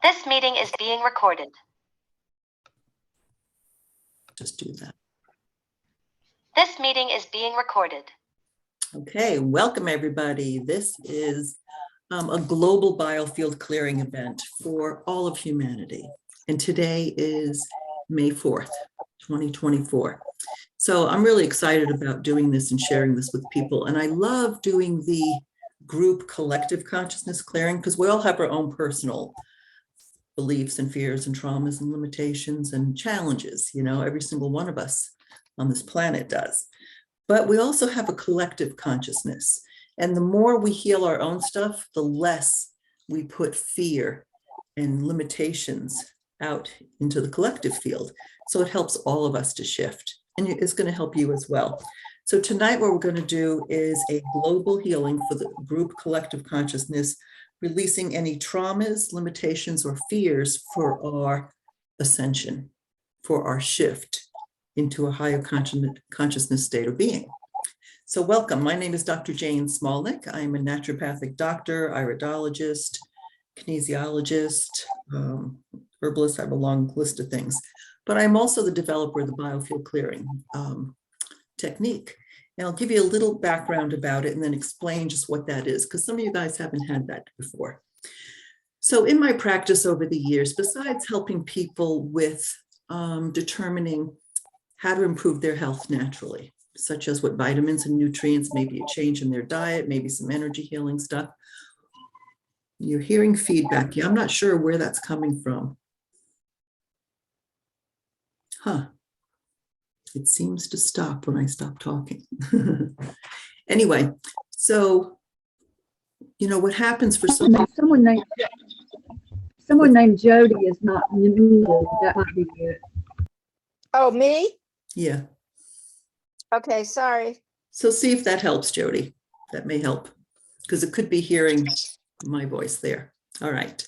This meeting is being recorded. Just do that. This meeting is being recorded. Okay, welcome everybody. This is a global biofield clearing event for all of humanity. And today is May 4th, 2024. So I'm really excited about doing this and sharing this with people. And I love doing the group collective consciousness clearing because we all have our own personal beliefs and fears and traumas and limitations and challenges. You know, every single one of us on this planet does. But we also have a collective consciousness. And the more we heal our own stuff, the less we put fear and limitations out into the collective field. So it helps all of us to shift. And it's going to help you as well. So tonight what we're going to do is a global healing for the group collective consciousness, releasing any traumas, limitations, or fears for our ascension, for our shift into a higher consciousness state of being. So welcome. My name is Dr. Jane Smolnick. I am a naturopathic doctor, iridologist, kinesiologist, herbalist. I have a long list of things. But I'm also the developer of the Biofield Clearing technique. And I'll give you a little background about it and then explain just what that is, because some of you guys haven't had that before. So in my practice over the years, besides helping people with determining how to improve their health naturally, such as what vitamins and nutrients, maybe a change in their diet, maybe some energy healing stuff. You're hearing feedback. Yeah, I'm not sure where that's coming from. It seems to stop when I stop talking. Anyway, so, you know, what happens for someone named Jody is not muted. That might be good. Oh, me? Yeah. Okay, sorry. So see if that helps, Jody. That may help because it could be hearing my voice there. All right.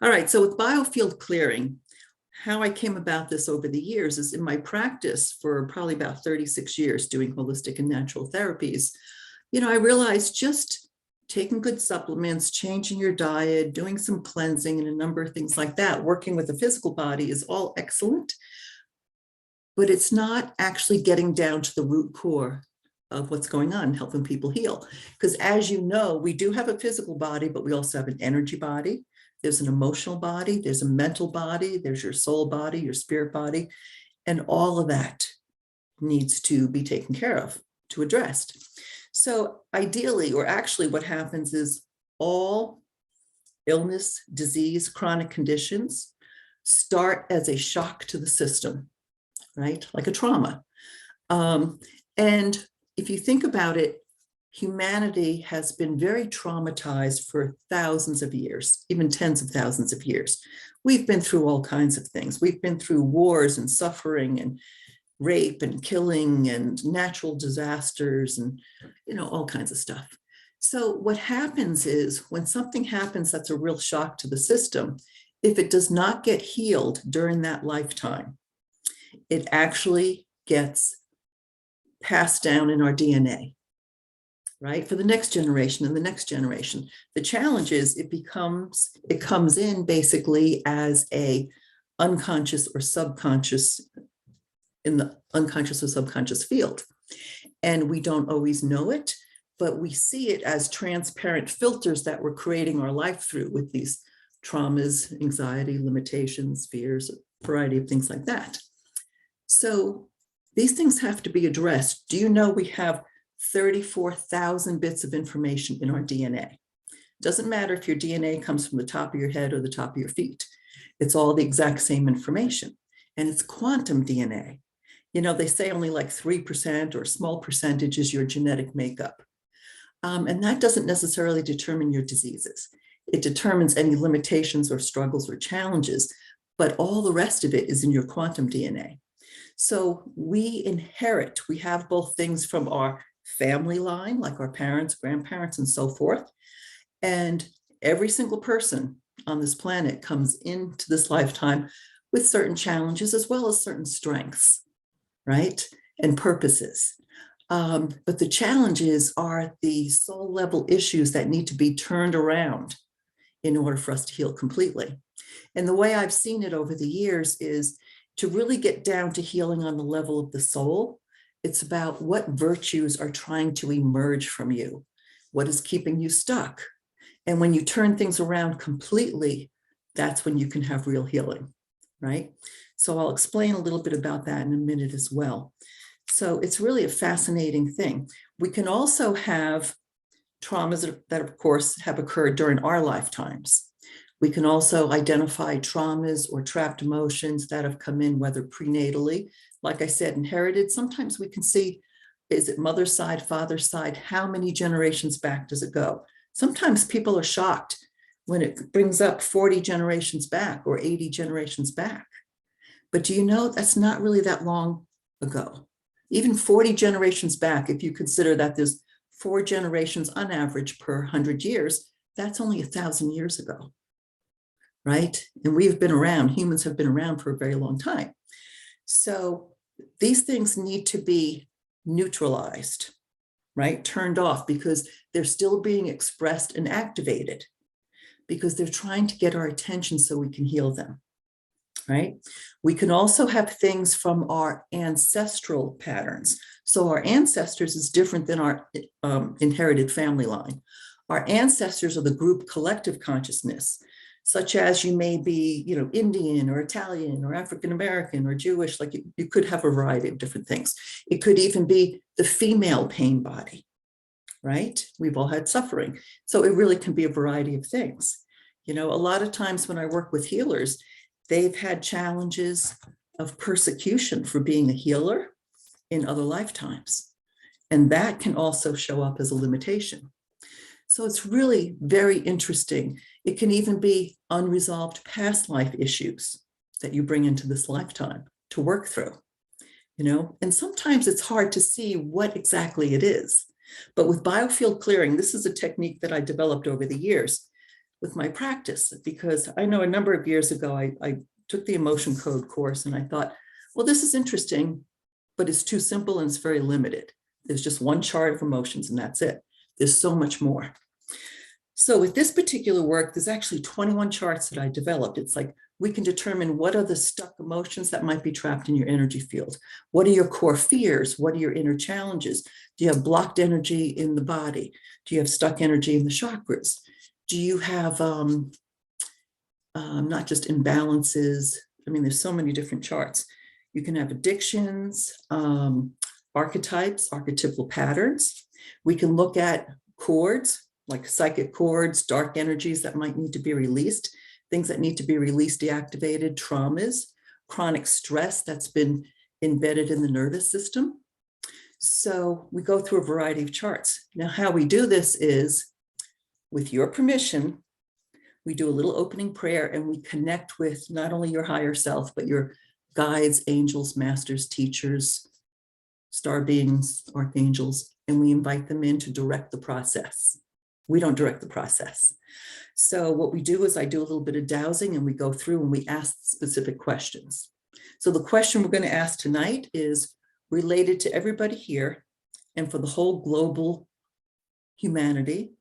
All right. So with biofield clearing, how I came about this over the years is in my practice for probably about 36 years doing holistic and natural therapies. You know, I realized just taking good supplements, changing your diet, doing some cleansing and a number of things like that, working with the physical body is all excellent, but it's not actually getting down to the root core of what's going on, helping people heal. Because as you know, we do have a physical body, but we also have an energy body. There's an emotional body, there's a mental body, there's your soul body, your spirit body, and all of that needs to be taken care of, to addressed. So ideally, or actually what happens is all illness, disease, chronic conditions start as a shock to the system, right? Like a trauma. And if you think about it, humanity has been very traumatized for thousands of years, even tens of thousands of years. We've been through all kinds of things. We've been through wars and suffering and rape and killing and natural disasters and, you know, all kinds of stuff. So what happens is when something happens that's a real shock to the system, if it does not get healed during that lifetime, it actually gets passed down in our DNA. Right, for the next generation and the next generation. The challenge is it comes in basically as a unconscious or subconscious, in the unconscious or subconscious field. And we don't always know it, but we see it as transparent filters that we're creating our life through with these traumas, anxiety, limitations, fears, a variety of things like that. So these things have to be addressed. Do you know we have 34,000 bits of information in our DNA? Doesn't matter if your DNA comes from the top of your head or the top of your feet. It's all the exact same information. And it's quantum DNA. You know, they say only like 3% or a small percentage is your genetic makeup. And that doesn't necessarily determine your diseases. It determines any limitations or struggles or challenges, but all the rest of it is in your quantum DNA. So we have both things from our family line, like our parents, grandparents, and so forth. And every single person on this planet comes into this lifetime with certain challenges as well as certain strengths, right? And purposes. But the challenges are the soul level issues that need to be turned around in order for us to heal completely. And the way I've seen it over the years is to really get down to healing on the level of the soul. It's about what virtues are trying to emerge from you, what is keeping you stuck. And when you turn things around completely, that's when you can have real healing, right? So I'll explain a little bit about that in a minute as well. So it's really a fascinating thing. We can also have traumas that of course have occurred during our lifetimes. We can also identify traumas or trapped emotions that have come in, whether prenatally, like I said, inherited. Sometimes we can see, is it mother's side, father's side? How many generations back does it go? Sometimes people are shocked when it brings up 40 generations back or 80 generations back. But do you know that's not really that long ago? Even 40 generations back, if you consider that there's 4 generations on average per 100 years, that's only 1,000 years ago, right? And we've been around, humans have been around for a very long time. So these things need to be neutralized, right? Turned off, because they're still being expressed and activated, because they're trying to get our attention so we can heal them, right? We can also have things from our ancestral patterns. So our ancestors is different than our inherited family line. Our ancestors are the group collective consciousness, such as you may be, Indian or Italian or African-American or Jewish, like you could have a variety of different things. It could even be the female pain body, right? We've all had suffering. So it really can be a variety of things. A lot of times when I work with healers, they've had challenges of persecution for being a healer in other lifetimes. And that can also show up as a limitation. So it's really very interesting. It can even be unresolved past life issues that you bring into this lifetime to work through, and sometimes it's hard to see what exactly it is. But with biofield clearing, this is a technique that I developed over the years with my practice, because I know a number of years ago, I took the emotion code course and I thought, well, this is interesting, but it's too simple and it's very limited. There's just one chart of emotions and that's it. There's so much more. So with this particular work, there's actually 21 charts that I developed. It's like we can determine what are the stuck emotions that might be trapped in your energy field. What are your core fears? What are your inner challenges? Do you have blocked energy in the body? Do you have stuck energy in the chakras? Do you have not just imbalances? I mean, there's so many different charts. You can have addictions, archetypes, archetypal patterns. We can look at cords, like psychic cords, dark energies that might need to be released, things that need to be released, deactivated, traumas, chronic stress that's been embedded in the nervous system. So we go through a variety of charts. Now, how we do this is, with your permission, we do a little opening prayer and we connect with not only your higher self, but your guides, angels, masters, teachers, star beings, archangels, and we invite them in to direct the process. We don't direct the process. So what we do is I do a little bit of dowsing and we go through and we ask specific questions. So the question we're going to ask tonight is related to everybody here and for the whole global humanity.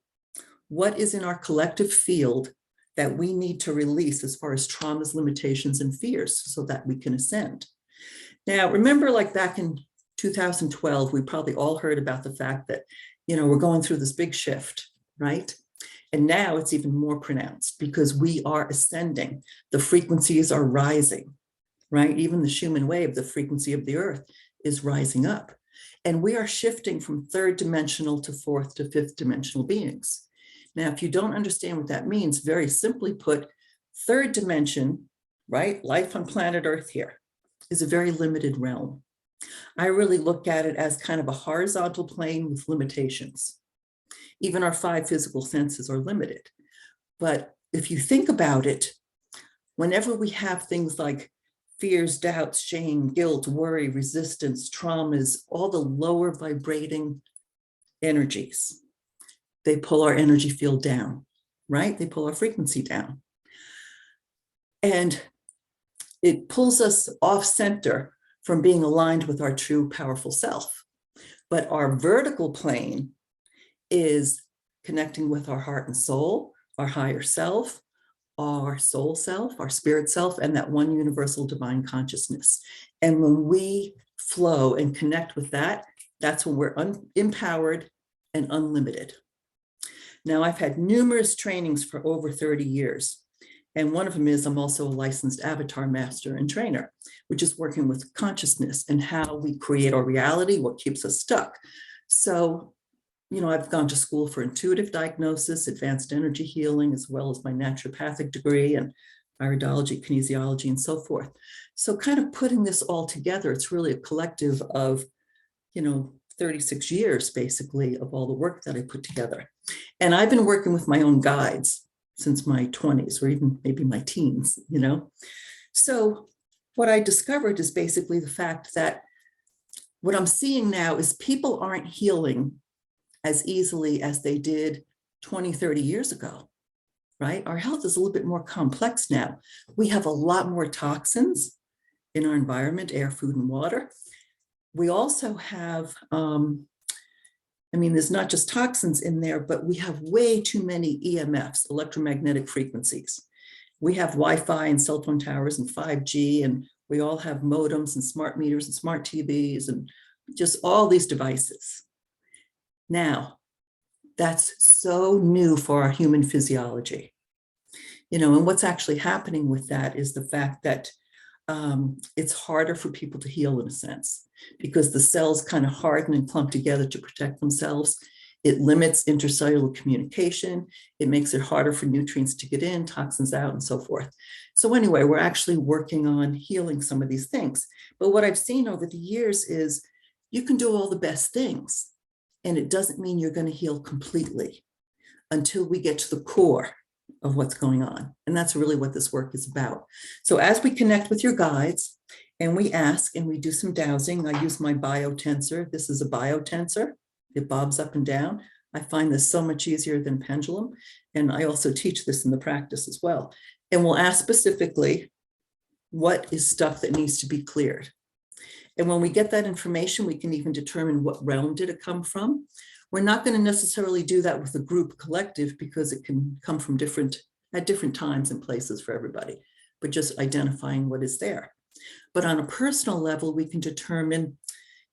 What is in our collective field that we need to release as far as traumas, limitations, and fears so that we can ascend? Now, remember, like back in 2012, we probably all heard about the fact that, we're going through this big shift, right? And now it's even more pronounced because we are ascending. The frequencies are rising, right? Even the Schumann wave, the frequency of the earth, is rising up. And we are shifting from 3rd dimensional to 4th to 5th dimensional beings. Now, if you don't understand what that means, very simply put, 3rd dimension, right? Life on planet Earth here is a very limited realm. I really look at it as kind of a horizontal plane with limitations. Even our 5 physical senses are limited. But if you think about it, whenever we have things like fears, doubts, shame, guilt, worry, resistance, traumas, all the lower vibrating energies, they pull our energy field down, right? They pull our frequency down. And it pulls us off center from being aligned with our true powerful self. But our vertical plane is connecting with our heart and soul, our higher self, our soul self, our spirit self, and that one universal divine consciousness. And when we flow and connect with that, that's when we're empowered and unlimited. Now, I've had numerous trainings for over 30 years. And one of them is I'm also a licensed avatar master and trainer, which is working with consciousness and how we create our reality, what keeps us stuck. So, you know, I've gone to school for intuitive diagnosis, advanced energy healing, as well as my naturopathic degree and iridology, kinesiology, and so forth. So kind of putting this all together, it's really a collective of, you know, 36 years basically of all the work that I put together. And I've been working with my own guides since my 20s or even maybe my teens, you know. So what I discovered is basically the fact that what I'm seeing now is people aren't healing as easily as they did 20, 30 years ago, right? Our health is a little bit more complex now. We have a lot more toxins in our environment, air, food, and water. We also have, there's not just toxins in there, but we have way too many EMFs, electromagnetic frequencies. We have Wi-Fi and cell phone towers and 5G, and we all have modems and smart meters and smart TVs and just all these devices. Now, that's so new for our human physiology. You know, and what's actually happening with that is the fact that it's harder for people to heal in a sense, because the cells kind of harden and clump together to protect themselves. It limits intercellular communication. It makes it harder for nutrients to get in, toxins out, and so forth. So anyway, we're actually working on healing some of these things. But what I've seen over the years is you can do all the best things, and it doesn't mean you're going to heal completely until we get to the core of what's going on. And that's really what this work is about. So as we connect with your guides and we ask and we do some dowsing, I use my biotensor. This is a biotensor. It bobs up and down. I find this so much easier than Pendulum. And I also teach this in the practice as well. And we'll ask specifically what is stuff that needs to be cleared. And when we get that information, we can even determine what realm did it come from. We're not going to necessarily do that with a group collective because it can come from at different times and places for everybody, but just identifying what is there. But on a personal level, we can determine,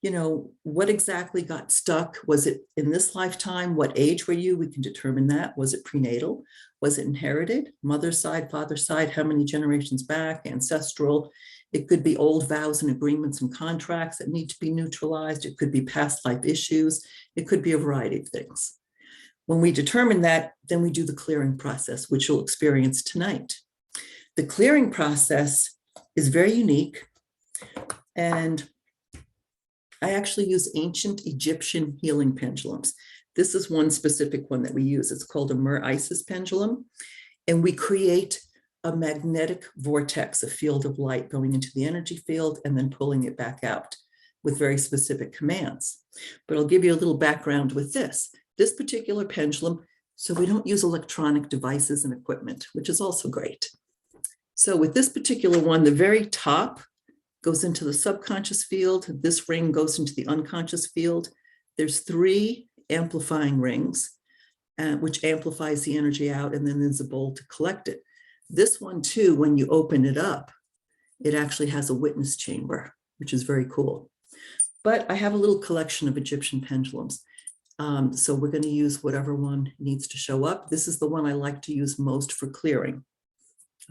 you know, what exactly got stuck. Was it in this lifetime? What age were you? We can determine that. Was it prenatal? Was it inherited? Mother's side, father's side, how many generations back, ancestral? It could be old vows and agreements and contracts that need to be neutralized. It could be past life issues. It could be a variety of things. When we determine that, then we do the clearing process, which you'll experience tonight. The clearing process is very unique. And I actually use ancient Egyptian healing pendulums. This is one specific one that we use. It's called a Mer-Isis pendulum. And we create a magnetic vortex, a field of light going into the energy field and then pulling it back out with very specific commands. But I'll give you a little background with this. This particular pendulum, so we don't use electronic devices and equipment, which is also great. So with this particular one, the very top goes into the subconscious field. This ring goes into the unconscious field. There's 3 amplifying rings, which amplifies the energy out, and then there's a bowl to collect it. This one too, when you open it up, it actually has a witness chamber, which is very cool. But I have a little collection of Egyptian pendulums. So we're going to use whatever one needs to show up. This is the one I like to use most for clearing.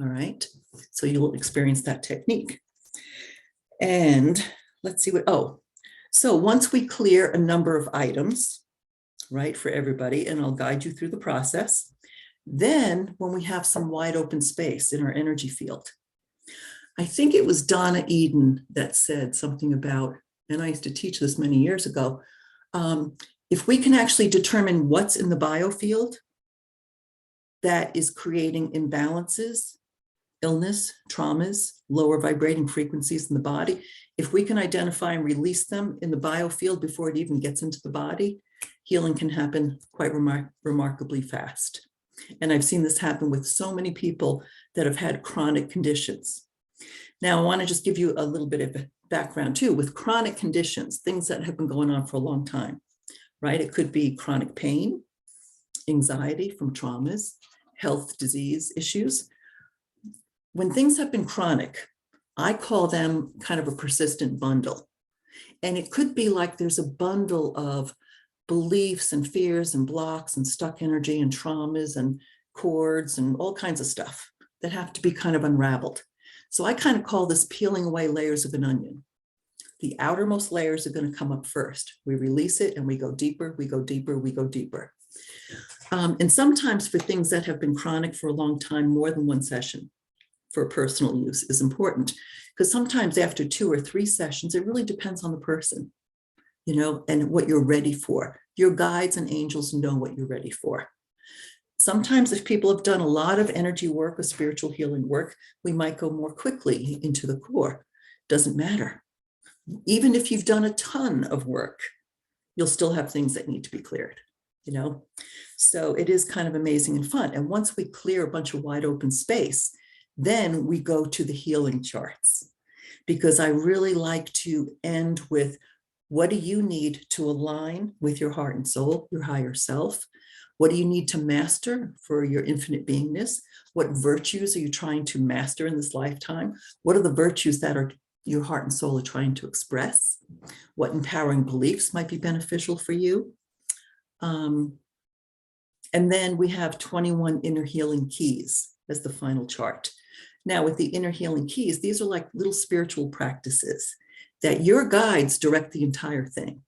All right, so you'll experience that technique. And let's see so once we clear a number of items, right, for everybody, and I'll guide you through the process, then when we have some wide open space in our energy field, I think it was Donna Eden that said something about, and I used to teach this many years ago, if we can actually determine what's in the biofield that is creating imbalances, illness, traumas, lower vibrating frequencies in the body, if we can identify and release them in the biofield before it even gets into the body, healing can happen quite remarkably fast. And I've seen this happen with so many people that have had chronic conditions. Now, I want to just give you a little bit of background too. With chronic conditions, things that have been going on for a long time, right? It could be chronic pain, anxiety from traumas. health disease issues. When things have been chronic, I call them kind of a persistent bundle. And it could be like there's a bundle of beliefs and fears and blocks and stuck energy and traumas and cords and all kinds of stuff that have to be kind of unraveled. So I kind of call this peeling away layers of an onion. The outermost layers are going to come up first. We release it and we go deeper, we go deeper, we go deeper. And sometimes for things that have been chronic for a long time, more than one session for personal use is important, because sometimes after 2 or 3 sessions, it really depends on the person, you know, and what you're ready for. Your guides and angels know what you're ready for. Sometimes if people have done a lot of energy work or spiritual healing work, we might go more quickly into the core. Doesn't matter. Even if you've done a ton of work, you'll still have things that need to be cleared, you know? So it is kind of amazing and fun. And once we clear a bunch of wide open space, then we go to the healing charts, because I really like to end with, what do you need to align with your heart and soul, your higher self? What do you need to master for your infinite beingness? What virtues are you trying to master in this lifetime? What are the virtues that are your heart and soul are trying to express? What empowering beliefs might be beneficial for you? And then we have 21 inner healing keys as the final chart. Now, with the inner healing keys, these are like little spiritual practices that your guides direct the entire thing.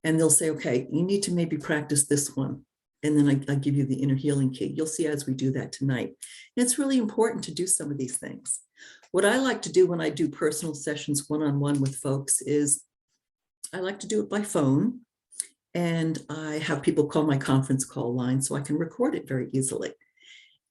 And they'll say, okay, you need to maybe practice this one. And then I give you the inner healing key. You'll see as we do that tonight. And it's really important to do some of these things. What I like to do when I do personal sessions one-on-one with folks is I like to do it by phone. And I have people call my conference call line so I can record it very easily.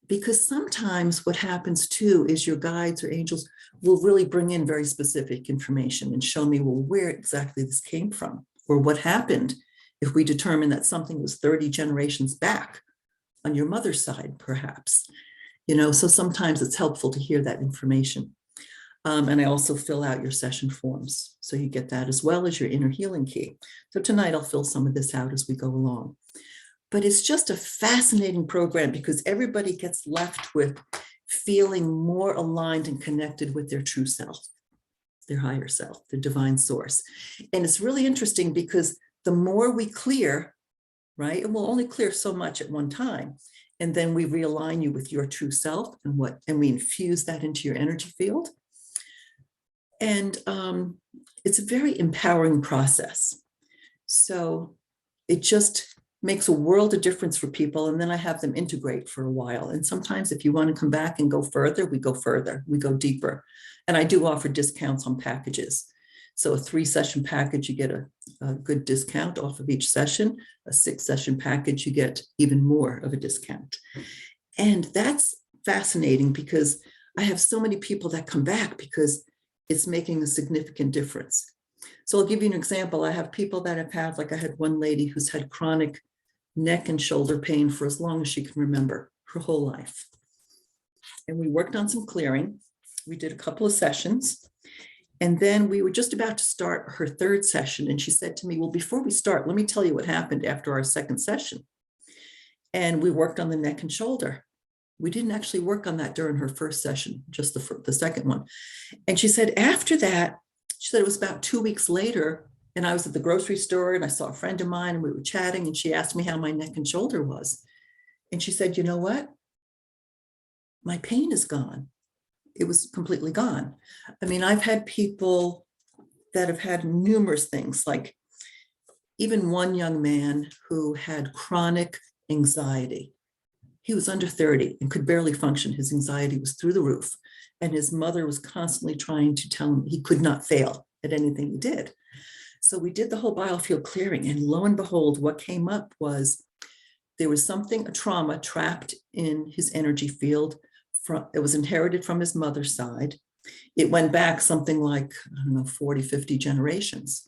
Because sometimes what happens too is your guides or angels will really bring in very specific information and show me, well, where exactly this came from, or what happened if we determine that something was 30 generations back on your mother's side, perhaps. You know, so sometimes it's helpful to hear that information. And I also fill out your session forms. So you get that as well as your inner healing key. So tonight I'll fill some of this out as we go along. But it's just a fascinating program because everybody gets left with feeling more aligned and connected with their true self, their higher self, their divine source. And it's really interesting because the more we clear, right, and we'll only clear so much at one time, and then we realign you with your true self and we infuse that into your energy field. And it's a very empowering process. So it just makes a world of difference for people. And then I have them integrate for a while. And sometimes if you want to come back and go further, we go deeper. And I do offer discounts on packages. So a 3-session package, you get a good discount off of each session. A 6-session package, you get even more of a discount. And that's fascinating because I have so many people that come back because it's making a significant difference. So I'll give you an example. I have people that have had, like I had one lady who's had chronic neck and shoulder pain for as long as she can remember, her whole life. And we worked on some clearing. We did a couple of sessions. And then we were just about to start her 3rd session. And she said to me, well, before we start, let me tell you what happened after our 2nd session. And we worked on the neck and shoulder. We didn't actually work on that during her 1st session, just the 2nd one. And she said, after that, she said it was about 2 weeks later, and I was at the grocery store and I saw a friend of mine and we were chatting and she asked me how my neck and shoulder was. And she said, you know what? My pain is gone. It was completely gone. I mean, I've had people that have had numerous things, like even one young man who had chronic anxiety. He was under 30 and could barely function. His anxiety was through the roof. And his mother was constantly trying to tell him he could not fail at anything he did. So we did the whole biofield clearing. And lo and behold, what came up was there was a trauma trapped in his energy field. It was inherited from his mother's side. It went back something like, I don't know, 40, 50 generations.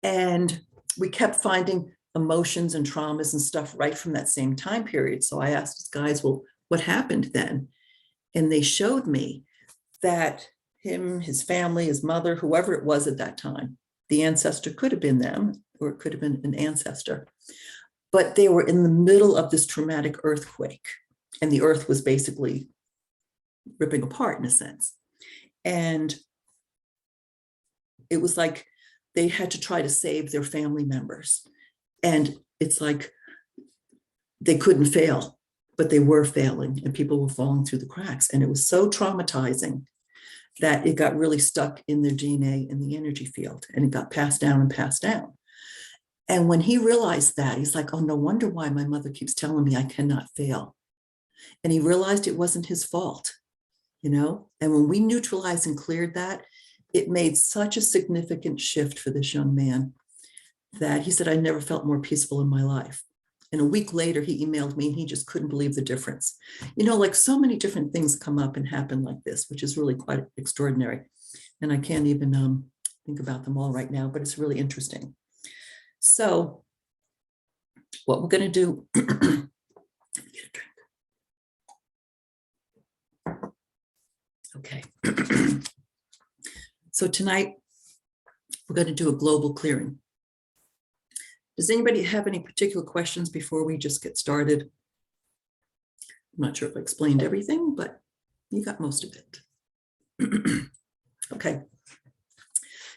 And we kept finding emotions and traumas and stuff right from that same time period. So I asked his guys, well, what happened then? And they showed me that him, his family, his mother, whoever it was at that time, the ancestor could have been them, or it could have been an ancestor, but they were in the middle of this traumatic earthquake, and the earth was basically ripping apart in a sense. And it was like they had to try to save their family members. And it's like they couldn't fail, but they were failing, and people were falling through the cracks. And it was so traumatizing that it got really stuck in their DNA in the energy field, and it got passed down and passed down. And when he realized that, he's like, oh, no wonder why my mother keeps telling me I cannot fail. And he realized it wasn't his fault, you know? And when we neutralized and cleared that, it made such a significant shift for this young man that he said, I never felt more peaceful in my life. And a week later, he emailed me and he just couldn't believe the difference. You know, like so many different things come up and happen like this, which is really quite extraordinary. And I can't even think about them all right now, but it's really interesting. So what we're going to do, okay. So tonight, we're going to do a global clearing. Does anybody have any particular questions before we just get started? I'm not sure if I explained everything, but you got most of it. Okay.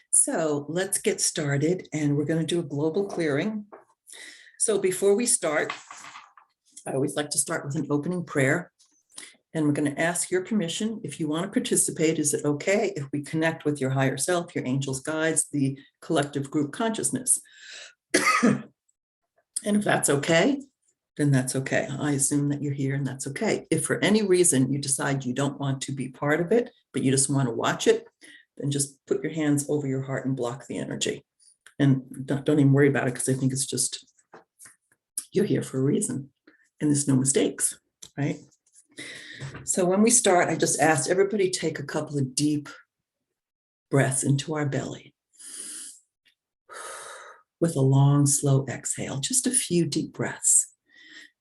So let's get started, and we're going to do a global clearing. So before we start, I always like to start with an opening prayer. And we're going to ask your permission. If you want to participate, is it okay if we connect with your higher self, your angels, guides, the collective group consciousness? And if that's okay, then that's okay. I assume that you're here and that's okay. If for any reason you decide you don't want to be part of it, but you just want to watch it, then just put your hands over your heart and block the energy. And don't even worry about it, because I think it's just, you're here for a reason and there's no mistakes, right? So when we start, I just asked everybody take a couple of deep breaths into our belly with a long, slow exhale, just a few deep breaths.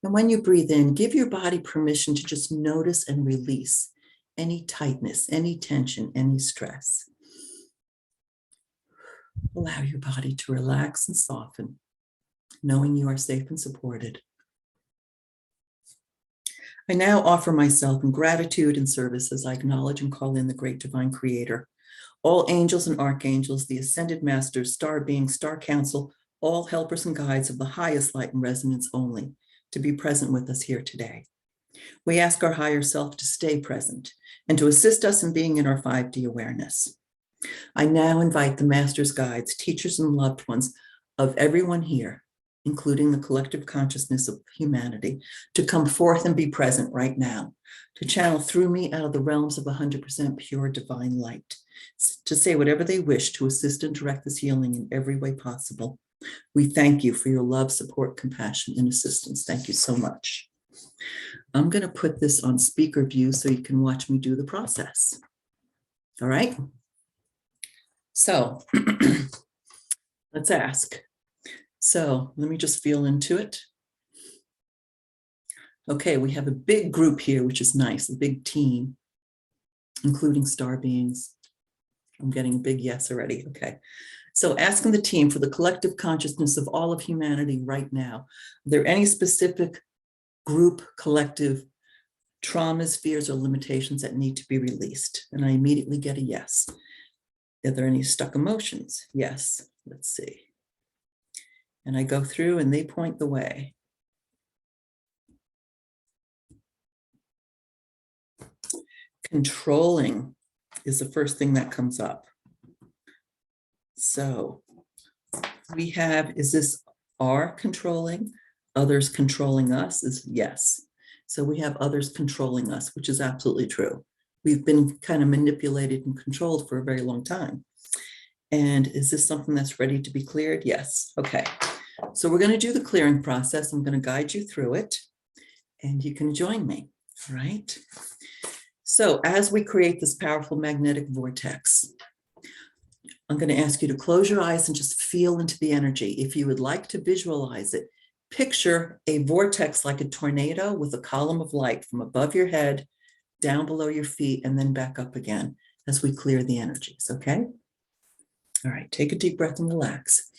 And when you breathe in, give your body permission to just notice and release any tightness, any tension, any stress. Allow your body to relax and soften, knowing you are safe and supported. I now offer myself in gratitude and service as I acknowledge and call in the great divine creator, all angels and archangels, the ascended masters, star beings, star council, all helpers and guides of the highest light and resonance only, to be present with us here today. We ask our higher self to stay present and to assist us in being in our 5D awareness. I now invite the masters, guides, teachers, and loved ones of everyone here, including the collective consciousness of humanity, to come forth and be present right now, to channel through me out of the realms of 100% pure divine light, to say whatever they wish to assist and direct this healing in every way possible. We thank you for your love, support, compassion, and assistance. Thank you so much. I'm going to put this on speaker view so you can watch me do the process. All right? So let's ask. So let me just feel into it. Okay, we have a big group here, which is nice, a big team, including star beings. I'm getting a big yes already. Okay. So asking the team for the collective consciousness of all of humanity right now. Are there any specific group, collective traumas, fears, or limitations that need to be released? And I immediately get a yes. Are there any stuck emotions? Yes. Let's see. And I go through and they point the way. Controlling is the first thing that comes up. So we have, is this our controlling? Others controlling us is yes. So we have others controlling us, which is absolutely true. We've been kind of manipulated and controlled for a very long time. And is this something that's ready to be cleared? Yes. Okay. So we're going to do the clearing process. I'm going to guide you through it and you can join me. All right. So as we create this powerful magnetic vortex, I'm going to ask you to close your eyes and just feel into the energy. If you would like to visualize it, picture a vortex like a tornado with a column of light from above your head, down below your feet, and then back up again as we clear the energies, okay? All right, take a deep breath and relax.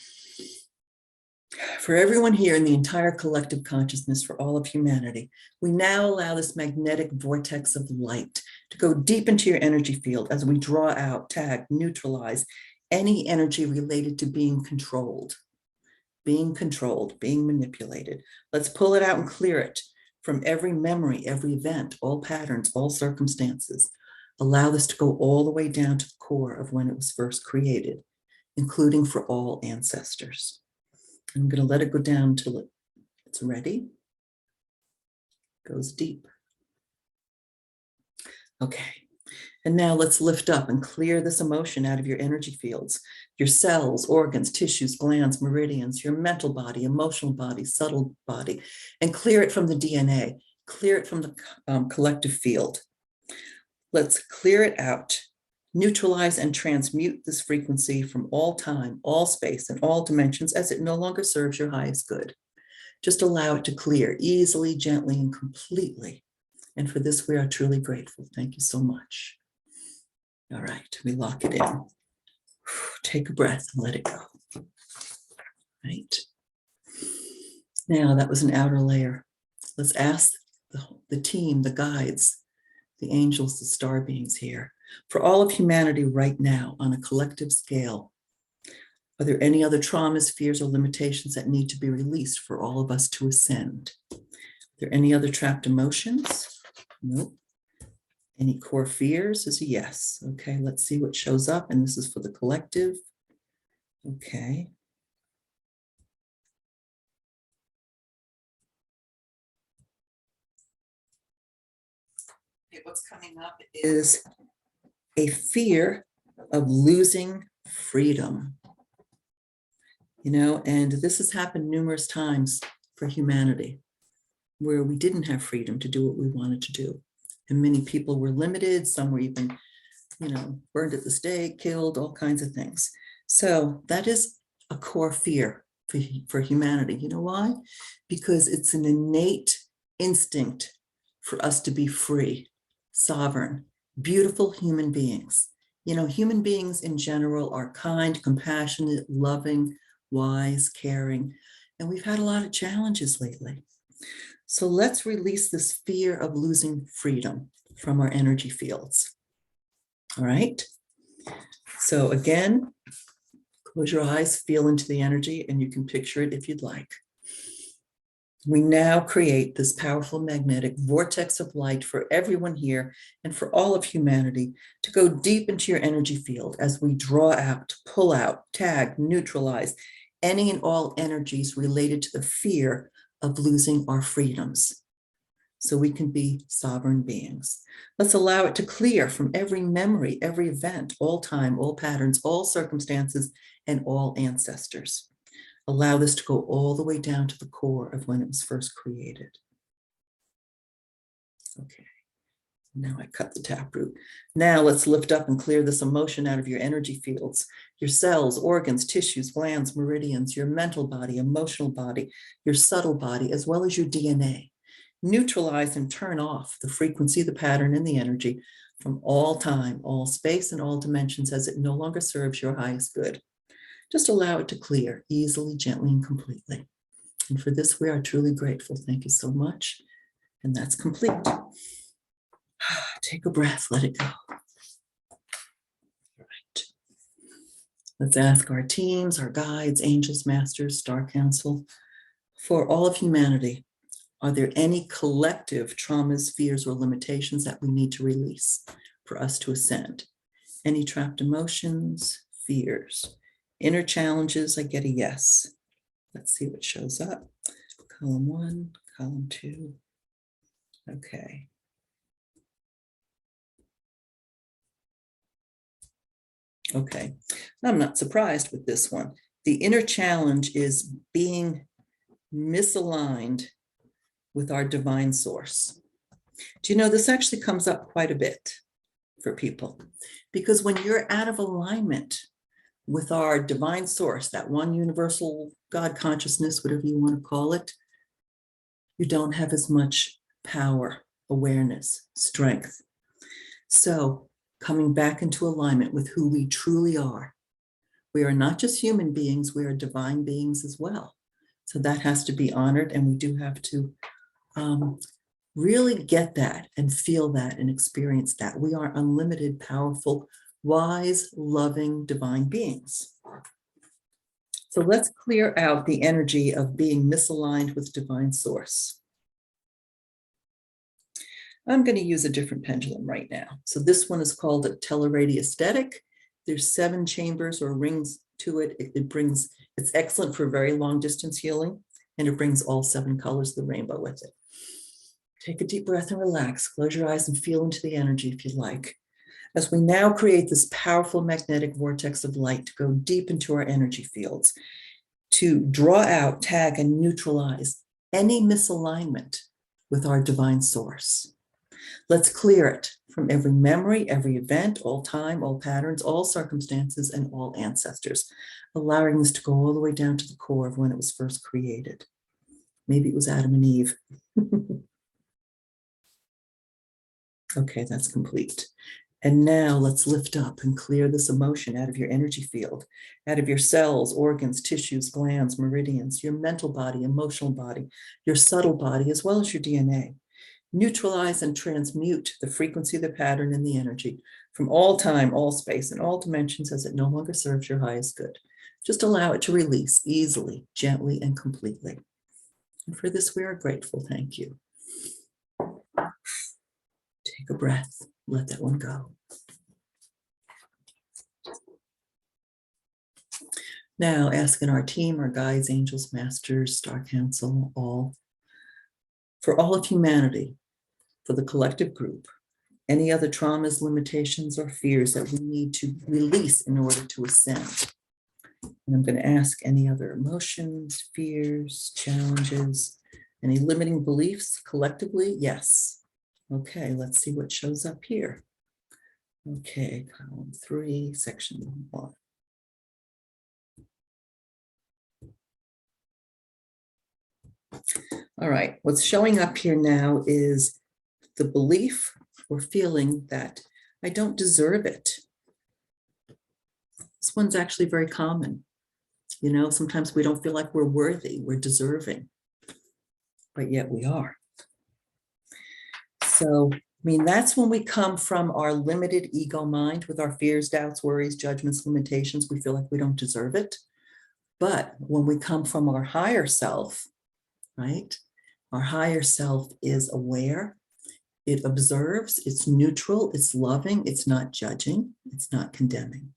For everyone here in the entire collective consciousness, for all of humanity, we now allow this magnetic vortex of light to go deep into your energy field as we draw out, tag, neutralize any energy related to being controlled, being manipulated. Let's pull it out and clear it from every memory, every event, all patterns, all circumstances. Allow this to go all the way down to the core of when it was first created, including for all ancestors. I'm going to let it go down until it's ready. Goes deep. Okay. And now let's lift up and clear this emotion out of your energy fields, your cells, organs, tissues, glands, meridians, your mental body, emotional body, subtle body, and clear it from the DNA, clear it from the collective field. Let's clear it out, neutralize and transmute this frequency from all time, all space, and all dimensions as it no longer serves your highest good. Just allow it to clear easily, gently, and completely. And for this, we are truly grateful. Thank you so much. All right, we lock it in. Take a breath and let it go. Right. Now that was an outer layer. Let's ask the team, the guides, the angels, the star beings here, for all of humanity right now on a collective scale. Are there any other traumas, fears, or limitations that need to be released for all of us to ascend? Are there any other trapped emotions? Nope. Any core fears is a yes. Okay, let's see what shows up. And this is for the collective. Okay. Okay, what's coming up is a fear of losing freedom. You know, and this has happened numerous times for humanity, where we didn't have freedom to do what we wanted to do. And many people were limited. Some were even, you know, burned at the stake, killed, all kinds of things. So that is a core fear for humanity. You know why? Because it's an innate instinct for us to be free, sovereign, beautiful human beings. You know, human beings in general are kind, compassionate, loving, wise, caring, and we've had a lot of challenges lately. So let's release this fear of losing freedom from our energy fields. All right. So again, close your eyes, feel into the energy, and you can picture it if you'd like. We now create this powerful magnetic vortex of light for everyone here and for all of humanity to go deep into your energy field as we draw out, pull out, tag, neutralize any and all energies related to the fear of losing our freedoms, so we can be sovereign beings. Let's allow it to clear from every memory, every event, all time, all patterns, all circumstances, and all ancestors. Allow this to go all the way down to the core of when it was first created. Okay, now I cut the taproot. Now let's lift up and clear this emotion out of your energy fields, your cells, organs, tissues, glands, meridians, your mental body, emotional body, your subtle body, as well as your DNA. Neutralize and turn off the frequency, the pattern, and the energy from all time, all space, and all dimensions as it no longer serves your highest good. Just allow it to clear easily, gently, and completely. And for this, we are truly grateful. Thank you so much. And that's complete. Take a breath, let it go. All right. Let's ask our teams, our guides, angels, masters, star council, for all of humanity. Are there any collective traumas, fears, or limitations that we need to release for us to ascend? Any trapped emotions, fears, inner challenges? I get a yes. Let's see what shows up. Column 1, column 2. Okay. Okay, I'm not surprised with this one. The inner challenge is being misaligned with our divine source. Do you know, this actually comes up quite a bit for people, because when you're out of alignment with our divine source, that one universal God consciousness, whatever you want to call it, you don't have as much power, awareness, strength. So coming back into alignment with who we truly are. We are not just human beings, we are divine beings as well. So that has to be honored, and we do have to really get that and feel that and experience that. We are unlimited, powerful, wise, loving, divine beings. So let's clear out the energy of being misaligned with divine source. I'm going to use a different pendulum right now. So this one is called a teleradiesthetic. There's 7 chambers or rings to it. It's excellent for very long distance healing, and it brings all 7 colors of the rainbow with it. Take a deep breath and relax. Close your eyes and feel into the energy if you'd like. As we now create this powerful magnetic vortex of light to go deep into our energy fields, to draw out, tag, and neutralize any misalignment with our divine source. Let's clear it from every memory, every event, all time, all patterns, all circumstances, and all ancestors, allowing this to go all the way down to the core of when it was first created. Maybe it was Adam and Eve. Okay, that's complete. And now let's lift up and clear this emotion out of your energy field, out of your cells, organs, tissues, glands, meridians, your mental body, emotional body, your subtle body, as well as your DNA. Neutralize and transmute the frequency, the pattern, and the energy from all time, all space, and all dimensions as it no longer serves your highest good. Just allow it to release easily, gently, and completely. And for this, we are grateful. Thank you. Take a breath. Let that one go. Now, asking our team, our guides, angels, masters, star council, for all of humanity, for the collective group, any other traumas, limitations, or fears that we need to release in order to ascend. And I'm going to ask any other emotions, fears, challenges, any limiting beliefs collectively? Yes. Okay, let's see what shows up here. Okay, column 3, section 1. All right, what's showing up here now is the belief or feeling that I don't deserve it. This one's actually very common. You know, sometimes we don't feel like we're worthy, we're deserving, but yet we are. So, I mean, that's when we come from our limited ego mind with our fears, doubts, worries, judgments, limitations. We feel like we don't deserve it. But when we come from our higher self, right? Our higher self is aware, it observes, it's neutral, it's loving, it's not judging, it's not condemning.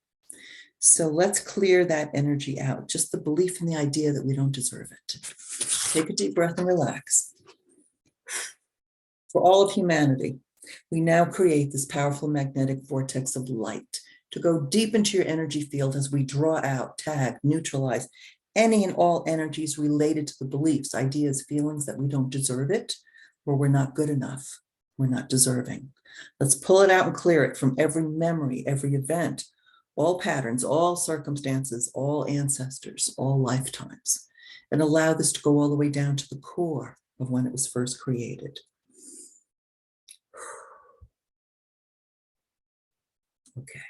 So let's clear that energy out, just the belief and the idea that we don't deserve it. Take a deep breath and relax. For all of humanity, we now create this powerful magnetic vortex of light to go deep into your energy field as we draw out, tag, neutralize any and all energies related to the beliefs, ideas, feelings that we don't deserve it, or we're not good enough, we're not deserving. Let's pull it out and clear it from every memory, every event, all patterns, all circumstances, all ancestors, all lifetimes, and allow this to go all the way down to the core of when it was first created. Okay.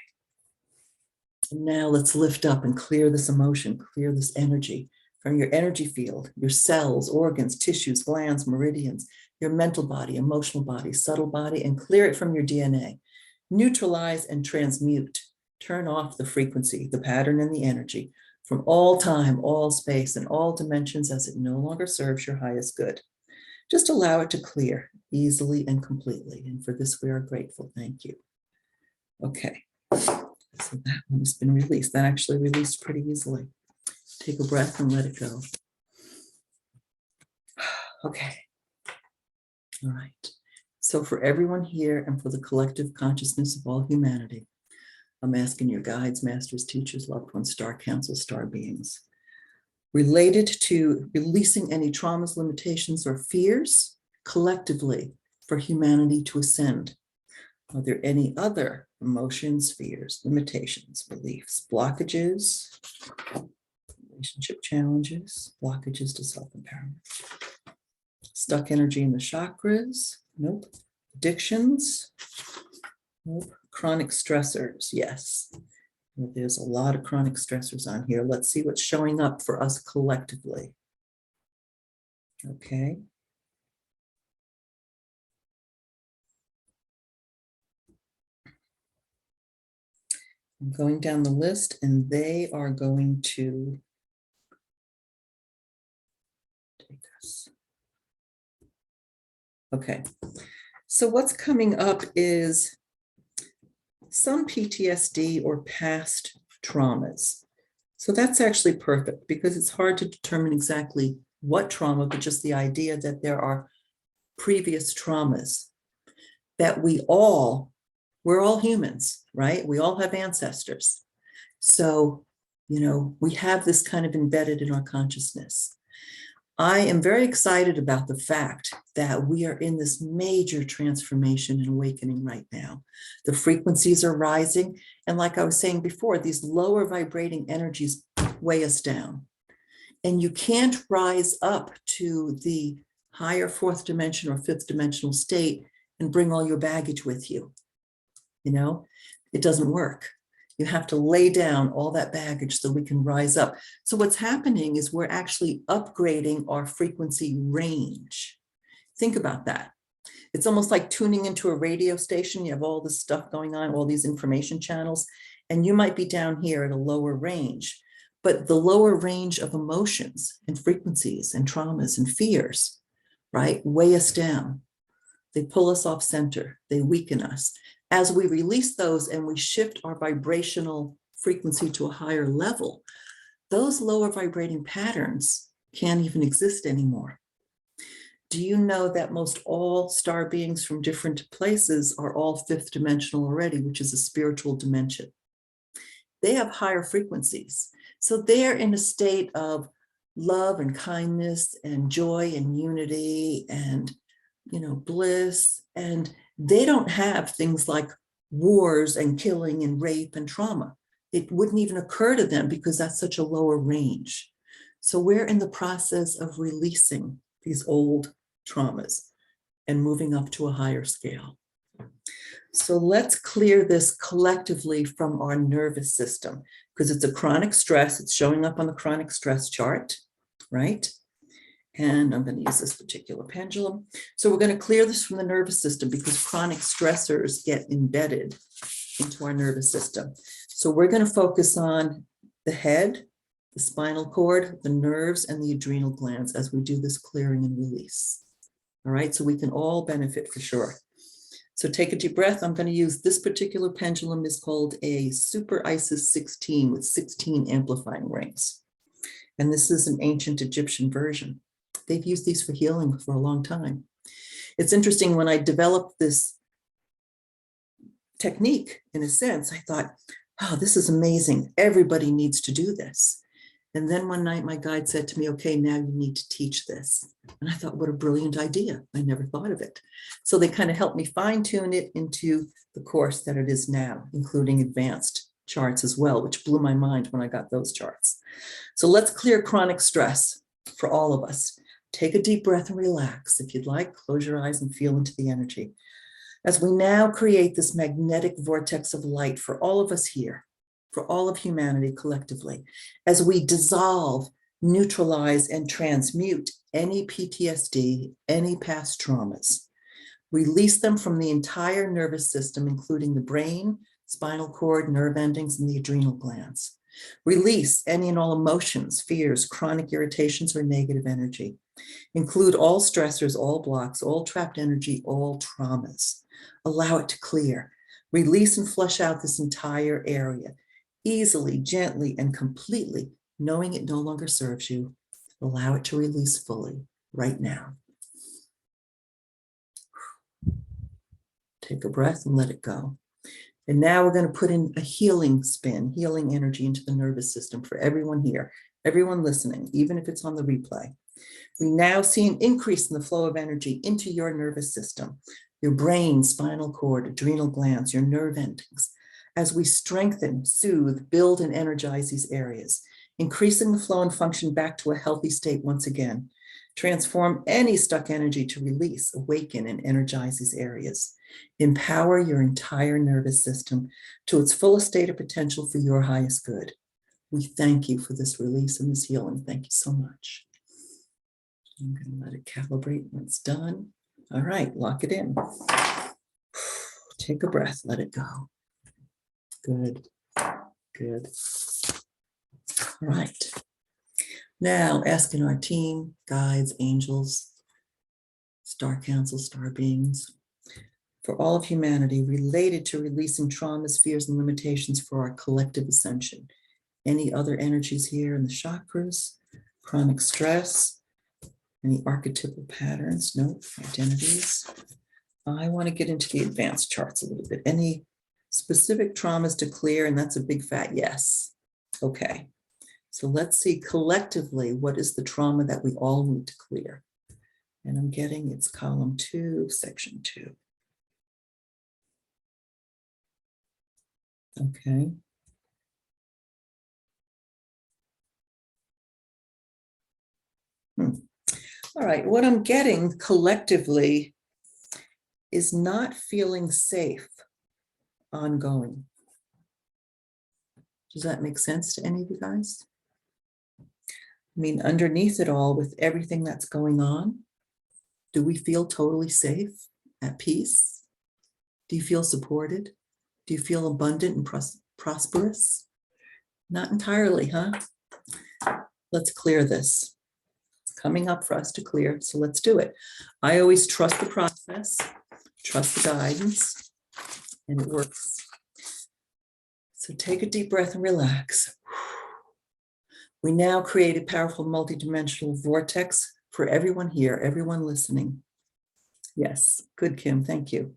And now let's lift up and clear this emotion, clear this energy from your energy field, your cells, organs, tissues, glands, meridians, your mental body, emotional body, subtle body, and clear it from your DNA. Neutralize and transmute. Turn off the frequency, the pattern, and the energy from all time, all space, and all dimensions as it no longer serves your highest good. Just allow it to clear easily and completely. And for this, we are grateful. Thank you. Okay. So that one has been released. That actually released pretty easily. Take a breath and let it go. Okay. All right. So for everyone here and for the collective consciousness of all humanity, I'm asking your guides, masters, teachers, loved ones, star council, star beings, related to releasing any traumas, limitations, or fears collectively for humanity to ascend. Are there any other emotions, fears, limitations, beliefs, blockages, relationship challenges, blockages to self-empowerment? Stuck energy in the chakras? Nope. Addictions? Nope. Chronic stressors? Yes. There's a lot of chronic stressors on here. Let's see what's showing up for us collectively. Okay. I'm going down the list and they are going to take us. Okay, so what's coming up is some PTSD or past traumas. So that's actually perfect because it's hard to determine exactly what trauma, but just the idea that there are previous traumas that we're all humans, right? We all have ancestors. So, we have this kind of embedded in our consciousness. I am very excited about the fact that we are in this major transformation and awakening right now. The frequencies are rising. And like I was saying before, these lower vibrating energies weigh us down. And you can't rise up to the higher fourth dimension or fifth dimensional state and bring all your baggage with you. It doesn't work. You have to lay down all that baggage so we can rise up. So what's happening is we're actually upgrading our frequency range. Think about that. It's almost like tuning into a radio station. You have all this stuff going on, all these information channels, and you might be down here at a lower range. But the lower range of emotions and frequencies and traumas and fears, right, weigh us down. They pull us off center. They weaken us. As we release those and we shift our vibrational frequency to a higher level, those lower vibrating patterns can't even exist anymore. Do you know that most all star beings from different places are all fifth dimensional already, which is a spiritual dimension? They have higher frequencies. So they're in a state of love and kindness and joy and unity and bliss, and they don't have things like wars and killing and rape and trauma. It wouldn't even occur to them because that's such a lower range. So we're in the process of releasing these old traumas and moving up to a higher scale. So let's clear this collectively from our nervous system because it's a chronic stress. It's showing up on the chronic stress chart, right? And I'm going to use this particular pendulum. So we're going to clear this from the nervous system because chronic stressors get embedded into our nervous system. So we're going to focus on the head, the spinal cord, the nerves, and the adrenal glands as we do this clearing and release. All right, so we can all benefit for sure. So take a deep breath. I'm going to use this particular pendulum. Is called a Super Isis 16 with 16 amplifying rings. And this is an ancient Egyptian version. They've used these for healing for a long time. It's interesting, when I developed this technique, in a sense, I thought, oh, this is amazing. Everybody needs to do this. And then one night my guide said to me, okay, now you need to teach this. And I thought, what a brilliant idea. I never thought of it. So they kind of helped me fine tune it into the course that it is now, including advanced charts as well, which blew my mind when I got those charts. So let's clear chronic stress for all of us. Take a deep breath and relax. If you'd like, close your eyes and feel into the energy. As we now create this magnetic vortex of light for all of us here, for all of humanity collectively, as we dissolve, neutralize, and transmute any PTSD, any past traumas, release them from the entire nervous system, including the brain, spinal cord, nerve endings, and the adrenal glands. Release any and all emotions, fears, chronic irritations, or negative energy. Include all stressors, all blocks, all trapped energy, all traumas. Allow it to clear. Release and flush out this entire area, easily, gently, and completely, knowing it no longer serves you. Allow it to release fully right now. Take a breath and let it go. And now we're going to put in a healing spin, healing energy into the nervous system for everyone here, everyone listening, even if it's on the replay. We now see an increase in the flow of energy into your nervous system, your brain, spinal cord, adrenal glands, your nerve endings, as we strengthen, soothe, build, and energize these areas, increasing the flow and function back to a healthy state once again. Transform any stuck energy to release, awaken, and energize these areas. Empower your entire nervous system to its fullest state of potential for your highest good. We thank you for this release and this healing. Thank you so much. I'm going to let it calibrate when it's done. All right, lock it in. Take a breath, let it go. Good, good. All right. Now, asking our team, guides, angels, star council, star beings, for all of humanity related to releasing traumas, fears, and limitations for our collective ascension. Any other energies here in the chakras, chronic stress, any archetypal patterns, no, identities. I want to get into the advanced charts a little bit. Any specific traumas to clear, and that's a big fat yes. Okay, so let's see collectively what is the trauma that we all need to clear. And I'm getting it's column 2, section 2. Okay. All right, what I'm getting collectively is not feeling safe ongoing. Does that make sense to any of you guys? I mean, underneath it all, with everything that's going on, do we feel totally safe, at peace? Do you feel supported? Do you feel abundant and prosperous? Not entirely, huh? Let's clear this. It's coming up for us to clear, so let's do it. I always trust the process, trust the guidance, and it works. So take a deep breath and relax. We now create a powerful multidimensional vortex for everyone here, everyone listening. Yes, good, Kim, thank you.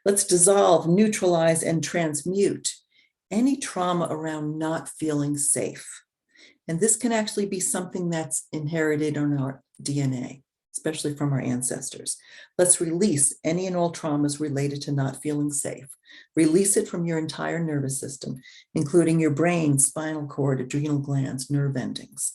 Let's dissolve, neutralize, and transmute any trauma around not feeling safe. And this can actually be something that's inherited on our DNA, especially from our ancestors. Let's release any and all traumas related to not feeling safe. Release it from your entire nervous system, including your brain, spinal cord, adrenal glands, nerve endings.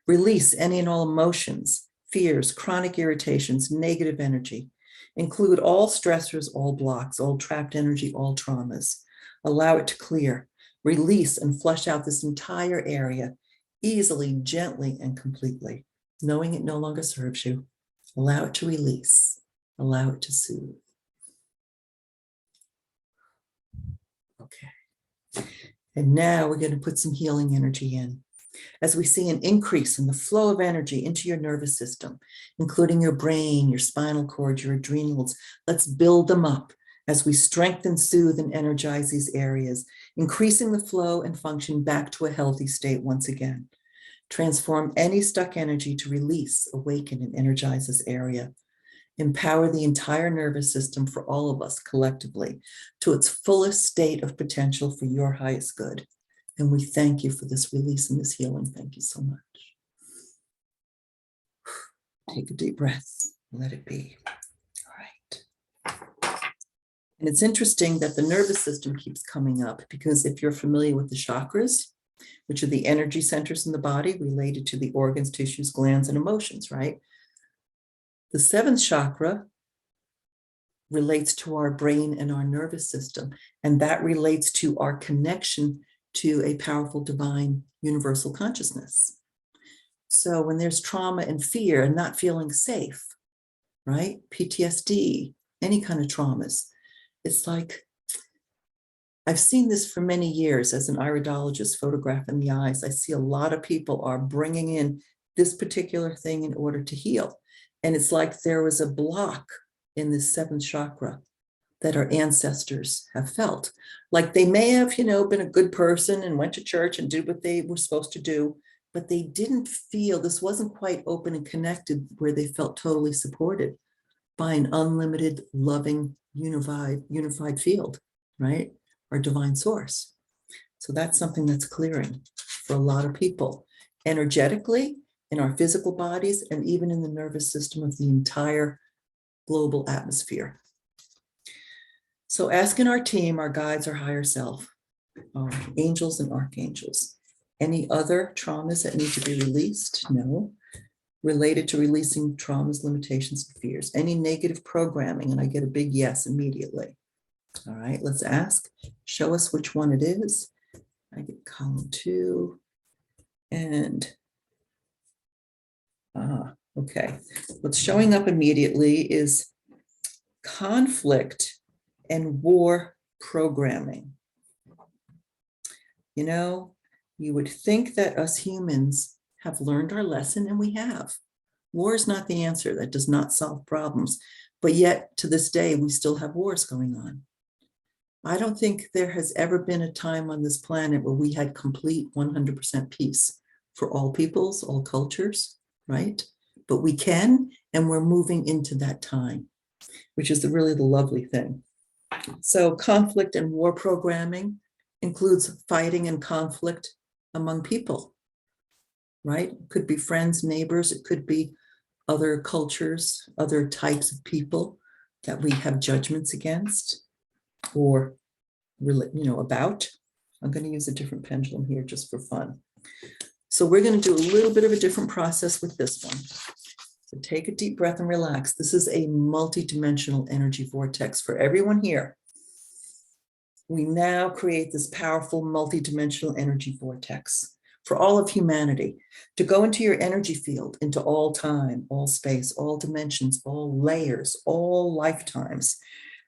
Release any and all emotions, fears, chronic irritations, negative energy. Include all stressors, all blocks, all trapped energy, all traumas. Allow it to clear. Release and flush out this entire area easily, gently, and completely, knowing it no longer serves you. Allow it to release. Allow it to soothe. Okay. And now we're going to put some healing energy in. As we see an increase in the flow of energy into your nervous system, including your brain, your spinal cord, your adrenals, let's build them up as we strengthen, soothe, and energize these areas, increasing the flow and function back to a healthy state once again. Transform any stuck energy to release, awaken, and energize this area. Empower the entire nervous system for all of us collectively to its fullest state of potential for your highest good. And we thank you for this release and this healing. Thank you so much. Take a deep breath. Let it be. All right. And it's interesting that the nervous system keeps coming up because if you're familiar with the chakras, which are the energy centers in the body related to the organs, tissues, glands, and emotions, right? The 7th chakra relates to our brain and our nervous system, and that relates to our connection to a powerful divine universal consciousness. So when there's trauma and fear and not feeling safe, right? PTSD, any kind of traumas, it's like, I've seen this for many years as an iridologist photographing the eyes. I see a lot of people are bringing in this particular thing in order to heal. And it's like there was a block in this 7th chakra that our ancestors have felt. Like they may have, been a good person and went to church and did what they were supposed to do, but they didn't feel, this wasn't quite open and connected where they felt totally supported by an unlimited, loving, unified field, right? Our divine source. So that's something that's clearing for a lot of people, energetically, in our physical bodies, and even in the nervous system of the entire global atmosphere. So asking our team, our guides, our higher self, our angels and archangels, any other traumas that need to be released? No. Related to releasing traumas, limitations, and fears. Any negative programming? And I get a big yes immediately. All right, let's ask. Show us which one it is. I get column 2. And, Okay, what's showing up immediately is conflict and war programming. You know, you would think that us humans have learned our lesson, and we have. War is not the answer. That does not solve problems. But yet, to this day, we still have wars going on. I don't think there has ever been a time on this planet where we had complete 100% peace for all peoples, all cultures, right? But we can, and we're moving into that time, which is really the lovely thing. So conflict and war programming includes fighting and conflict among people, right? It could be friends, neighbors, it could be other cultures, other types of people that we have judgments against or, about. I'm going to use a different pendulum here just for fun. So we're going to do a little bit of a different process with this one. So take a deep breath and relax. This is a multidimensional energy vortex for everyone here. We now create this powerful multidimensional energy vortex for all of humanity to go into your energy field, into all time, all space, all dimensions, all layers, all lifetimes,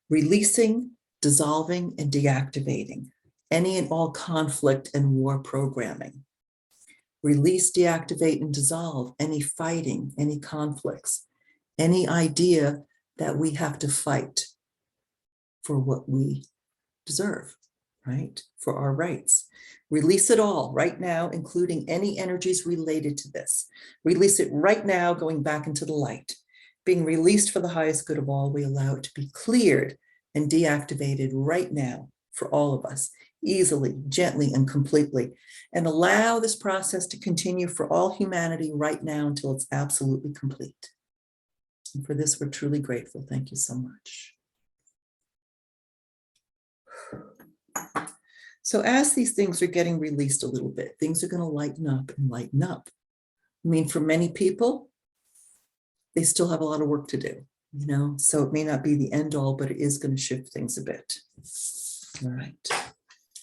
releasing, dissolving, and deactivating any and all conflict and war programming. Release, deactivate, and dissolve any fighting, any conflicts, any idea that we have to fight for what we deserve, right? For our rights. Release it all right now, including any energies related to this. Release it right now, going back into the light. Being released for the highest good of all, we allow it to be cleared and deactivated right now for all of us, easily, gently, and completely. And allow this process to continue for all humanity right now until it's absolutely complete. And for this, we're truly grateful. Thank you so much. So as these things are getting released a little bit, things are going to lighten up and lighten up. I mean, for many people, they still have a lot of work to do, so it may not be the end all, but it is going to shift things a bit. All right,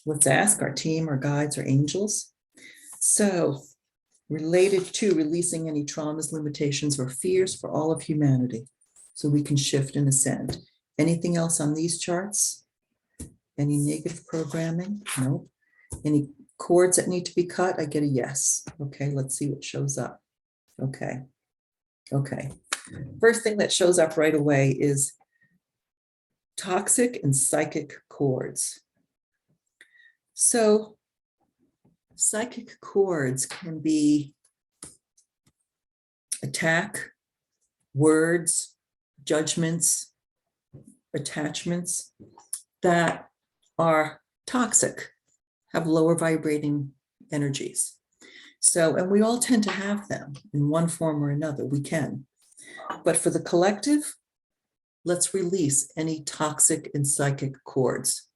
let's ask our team, our guides, our angels. So related to releasing any traumas, limitations, or fears for all of humanity, so we can shift and ascend. Anything else on these charts? Any negative programming? No. Any cords that need to be cut? I get a yes. Okay, let's see what shows up. Okay. First thing that shows up right away is toxic and psychic cords. So psychic cords can be attack, words, judgments, attachments that are toxic, have lower vibrating energies. So, and we all tend to have them in one form or another, we can. But for the collective, let's release any toxic and psychic cords.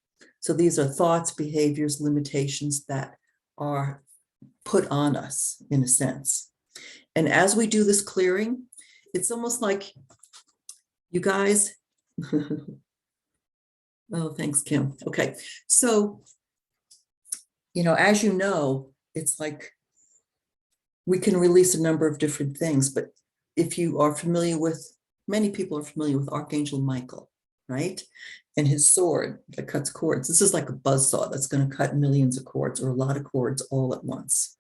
So these are thoughts, behaviors, limitations that are put on us in a sense. And as we do this clearing, it's almost like you guys, oh, thanks, Kim. Okay, so, as you know, it's like we can release a number of different things, but if you are familiar with, many people are familiar with Archangel Michael, right? And his sword that cuts cords. This is like a buzzsaw that's going to cut millions of cords or a lot of cords all at once.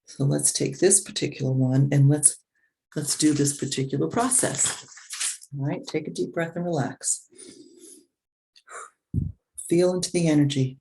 So let's take this particular one and let's do this particular process. All right, take a deep breath and relax. Feel into the energy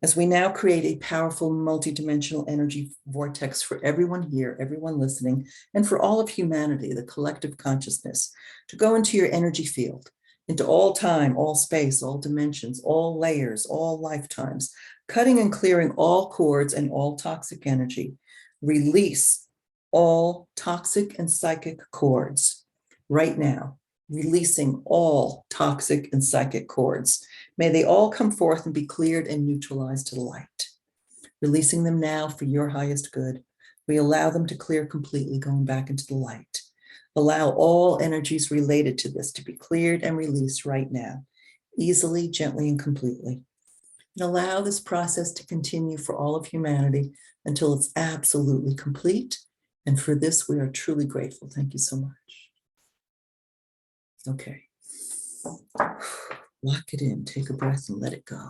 as we now create a powerful multidimensional energy vortex for everyone here, everyone listening, and for all of humanity, the collective consciousness, to go into your energy field, into all time, all space, all dimensions, all layers, all lifetimes, cutting and clearing all cords and all toxic energy. Release all toxic and psychic cords right now. Releasing all toxic and psychic cords. May they all come forth and be cleared and neutralized to the light. Releasing them now for your highest good. We allow them to clear completely, going back into the light. Allow all energies related to this to be cleared and released right now, easily, gently, and completely. And allow this process to continue for all of humanity until it's absolutely complete And for this, we are truly grateful. Thank you so much. Okay. Lock it in, take a breath and let it go.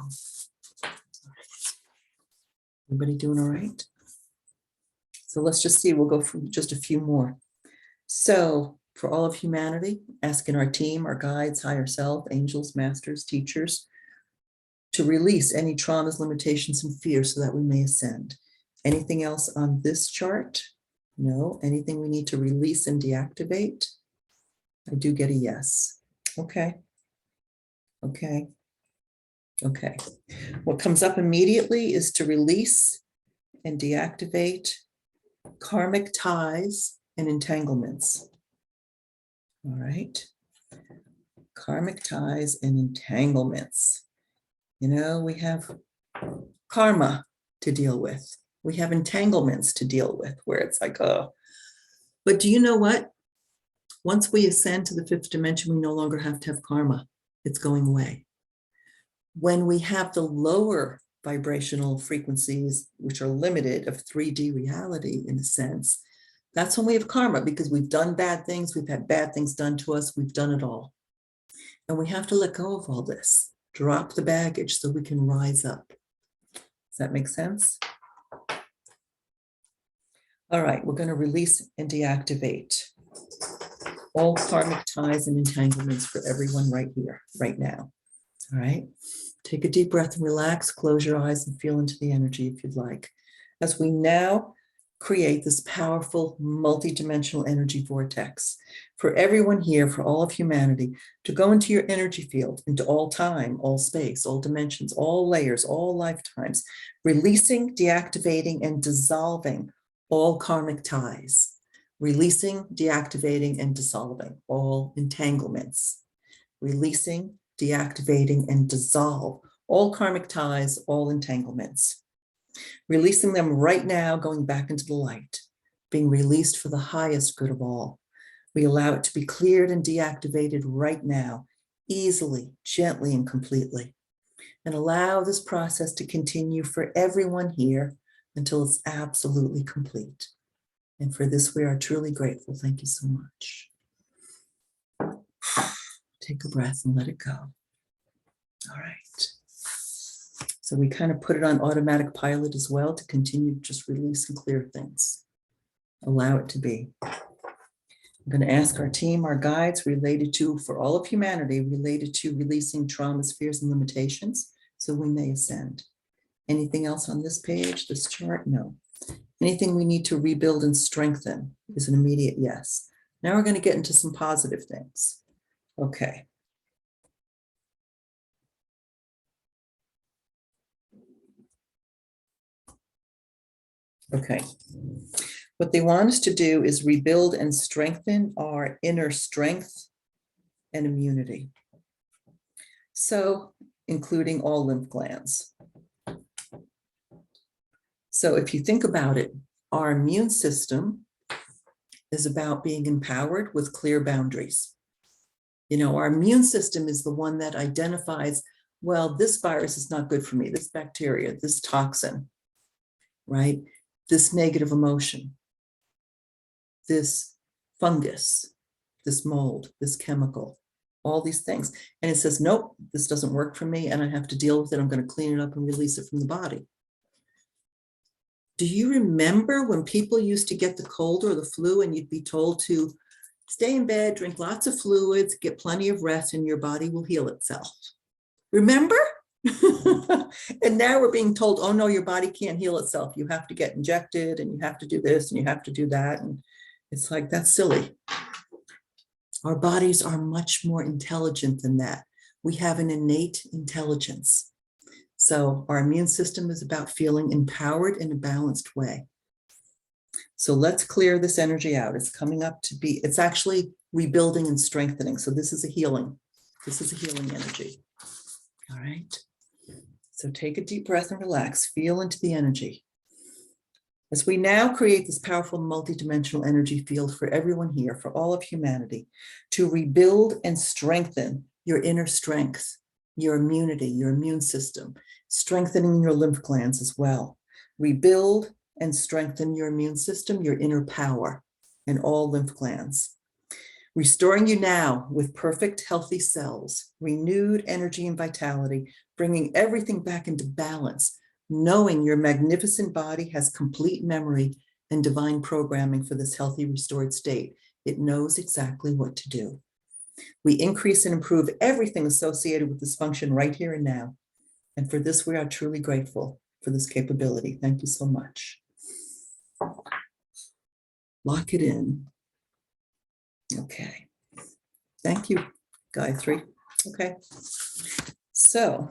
Everybody doing all right? So let's just see, we'll go through just a few more. So for all of humanity, asking our team, our guides, higher self, angels, masters, teachers, to release any traumas, limitations, and fears so that we may ascend. Anything else on this chart? No. Anything we need to release and deactivate? I do get a yes. Okay. Okay. Okay. What comes up immediately is to release and deactivate karmic ties and entanglements. All right. Karmic ties and entanglements. You know, we have karma to deal with. We have entanglements to deal with where it's like, oh, but do you know what? Once we ascend to the fifth dimension, we no longer have to have karma. It's going away. When we have the lower vibrational frequencies, which are limited of 3D reality in a sense, that's when we have karma because we've done bad things. We've had bad things done to us. We've done it all. And we have to let go of all this, drop the baggage so we can rise up. Does that make sense? All right, we're going to release and deactivate all karmic ties and entanglements for everyone right here, right now. All right, take a deep breath and relax, close your eyes and feel into the energy if you'd like. As we now create this powerful multidimensional energy vortex for everyone here, for all of humanity, to go into your energy field, into all time, all space, all dimensions, all layers, all lifetimes, releasing, deactivating, and dissolving all karmic ties, releasing, deactivating, and dissolving all entanglements, releasing, deactivating, and dissolve all karmic ties, all entanglements, releasing them right now, going back into the light, being released for the highest good of all. We allow it to be cleared and deactivated right now, easily, gently, and completely, and allow this process to continue for everyone here until it's absolutely complete. And for this, we are truly grateful. Thank you so much. Take a breath and let it go. All right. So we kind of put it on automatic pilot as well to continue to just release and clear things. Allow it to be. I'm going to ask our team, our guides related to, for all of humanity, related to releasing traumas, fears, and limitations so we may ascend. Anything else on this page, this chart? No. Anything we need to rebuild and strengthen is an immediate yes. Now we're going to get into some positive things. Okay. Okay. What they want us to do is rebuild and strengthen our inner strength and immunity. So, including all lymph glands. So if you think about it, our immune system is about being empowered with clear boundaries. You know, our immune system is the one that identifies, well, this virus is not good for me, this bacteria, this toxin, right? This negative emotion, this fungus, this mold, this chemical, all these things. And it says, nope, this doesn't work for me and I have to deal with it. I'm going to clean it up and release it from the body. Do you remember when people used to get the cold or the flu and you'd be told to stay in bed, drink lots of fluids, get plenty of rest, and your body will heal itself? Remember? And now we're being told, oh no, your body can't heal itself. You have to get injected and you have to do this and you have to do that. And it's like, that's silly. Our bodies are much more intelligent than that. We have an innate intelligence. So our immune system is about feeling empowered in a balanced way. So let's clear this energy out. It's coming up to be, it's actually rebuilding and strengthening. So this is a healing. This is a healing energy. All right. So take a deep breath and relax. Feel into the energy. As we now create this powerful multidimensional energy field for everyone here, for all of humanity, to rebuild and strengthen your inner strength, your immunity, your immune system, strengthening your lymph glands as well. Rebuild, and strengthen your immune system, your inner power, and all lymph glands. Restoring you now with perfect, healthy cells, renewed energy and vitality, bringing everything back into balance, knowing your magnificent body has complete memory and divine programming for this healthy, restored state. It knows exactly what to do. We increase and improve everything associated with this function right here and now. And for this, we are truly grateful for this capability. Thank you so much. Lock it in. Okay. Thank you, Gayatri. Okay. So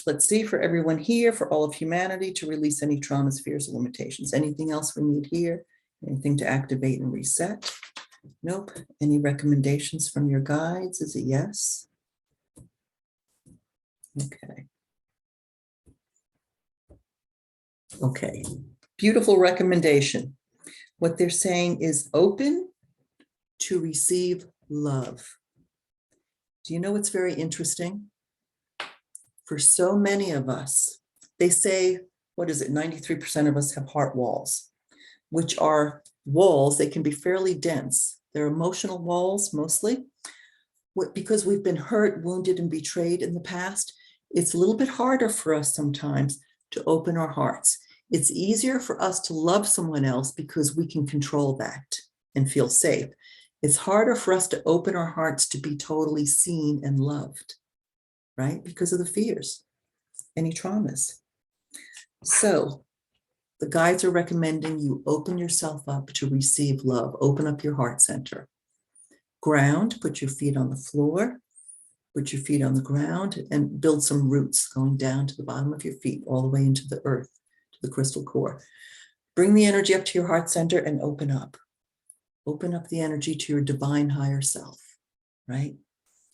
let's see, for everyone here, for all of humanity, to release any traumas, fears, or limitations. Anything else we need here? Anything to activate and reset? Nope. Any recommendations from your guides? Is it yes? Okay. Okay. Beautiful recommendation. What they're saying is open to receive love. Do you know what's very interesting? For so many of us, they say, what is it? 93% of us have heart walls, which are walls. They can be fairly dense. They're emotional walls mostly. Because we've been hurt, wounded, and betrayed in the past, it's a little bit harder for us sometimes to open our hearts. It's easier for us to love someone else because we can control that and feel safe. It's harder for us to open our hearts to be totally seen and loved, right? Because of the fears, any traumas. So the guides are recommending you open yourself up to receive love. Open up your heart center. Ground, put your feet on the floor, put your feet on the ground, and build some roots going down to the bottom of your feet, all the way into the earth, to the crystal core. Bring the energy up to your heart center and open up. Open up the energy to your divine higher self, right?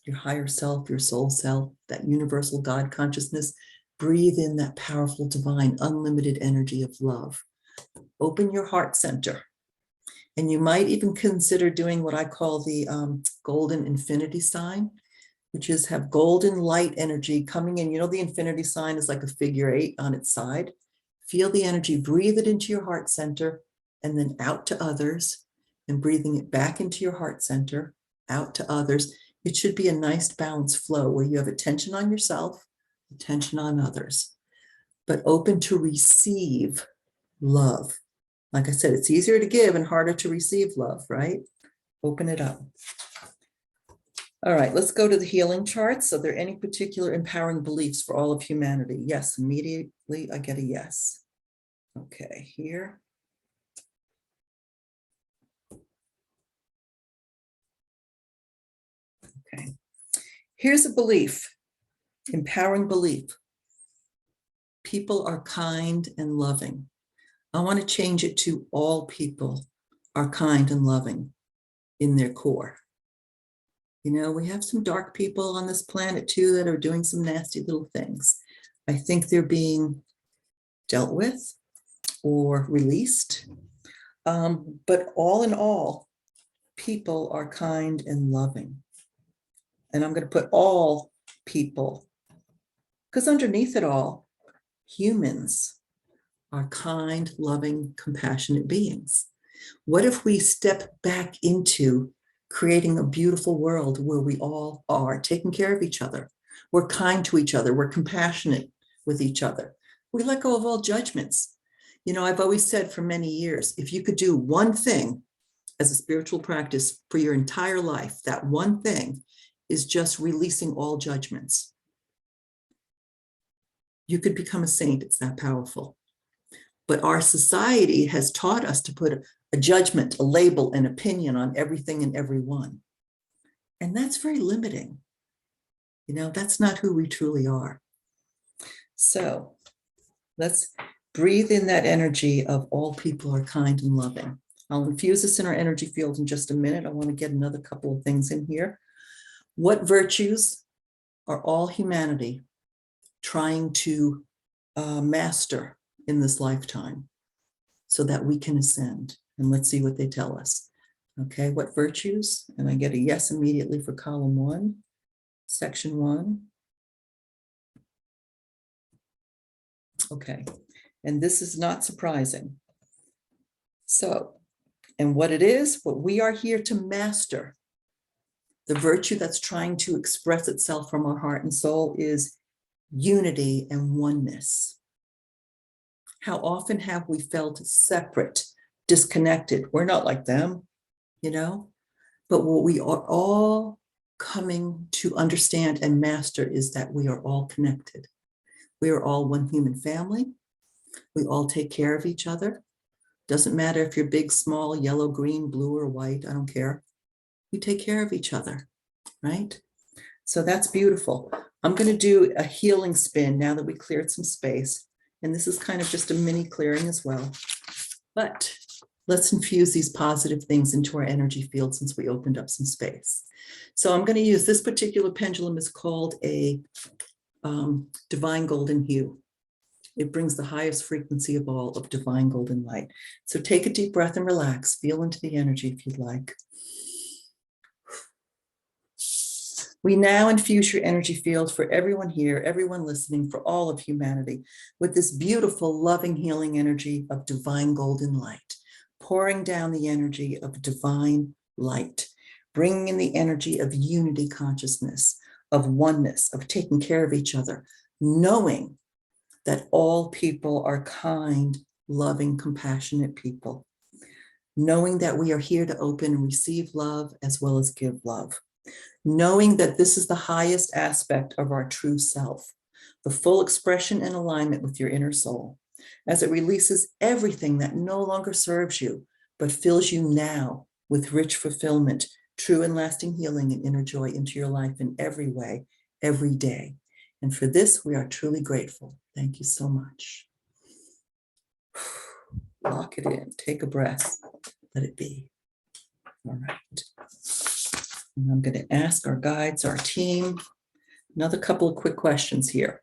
Your higher self, your soul self, that universal God consciousness. Breathe in that powerful, divine, unlimited energy of love. Open your heart center. And you might even consider doing what I call the golden infinity sign, which is have golden light energy coming in. You know, the infinity sign is like a figure 8 on its side. Feel the energy, breathe it into your heart center and then out to others, and breathing it back into your heart center, out to others. It should be a nice balanced flow where you have attention on yourself, attention on others, but open to receive love. Like I said, it's easier to give and harder to receive love, right? Open it up. All right, let's go to the healing charts. Are there any particular empowering beliefs for all of humanity? Yes, immediately I get a yes. Okay, here. Okay, here's a belief, empowering belief. People are kind and loving. I want to change it to all people are kind and loving in their core. You know, we have some dark people on this planet too that are doing some nasty little things. I think they're being dealt with or released. But all in all, people are kind and loving. And I'm going to put all people, because underneath it all, humans are kind, loving, compassionate beings. What if we step back into creating a beautiful world where we all are taking care of each other? We're kind to each other. We're compassionate with each other. We let go of all judgments. You know, I've always said for many years, if you could do one thing as a spiritual practice for your entire life, that one thing is just releasing all judgments. You could become a saint. It's that powerful. But our society has taught us to put a judgment, a label, an opinion on everything and everyone. And that's very limiting. You know, that's not who we truly are. So let's breathe in that energy of all people are kind and loving. I'll infuse this in our energy field in just a minute. I want to get another couple of things in here. What virtues are all humanity trying to master in this lifetime so that we can ascend? And let's see what they tell us. Okay, what virtues? And I get a yes immediately for column 1, section 1. Okay, And this is not surprising. So, and what it is, what we are here to master, the virtue that's trying to express itself from our heart and soul is unity and oneness. How often have we felt separate, disconnected? We're not like them, you know, but what we are all coming to understand and master is that we are all connected. We are all one human family. We all take care of each other. Doesn't matter if you're big, small, yellow, green, blue, or white, I don't care. We take care of each other, right? So that's beautiful. I'm going to do a healing spin now that we cleared some space. And this is kind of just a mini clearing as well. But let's infuse these positive things into our energy field since we opened up some space. So I'm going to use this particular pendulum is called a divine golden hue. It brings the highest frequency of all of divine golden light. So take a deep breath and relax. Feel into the energy if you'd like. We now infuse your energy field for everyone here, everyone listening, for all of humanity, with this beautiful, loving, healing energy of divine golden light, pouring down the energy of divine light, bringing in the energy of unity consciousness, of oneness, of taking care of each other, knowing that all people are kind, loving, compassionate people, knowing that we are here to open and receive love as well as give love. Knowing that this is the highest aspect of our true self, the full expression and alignment with your inner soul, as it releases everything that no longer serves you, but fills you now with rich fulfillment, true and lasting healing and inner joy into your life in every way, every day. And for this, we are truly grateful. Thank you so much. Lock it in, take a breath, let it be. All right. And I'm going to ask our guides, our team, another couple of quick questions here.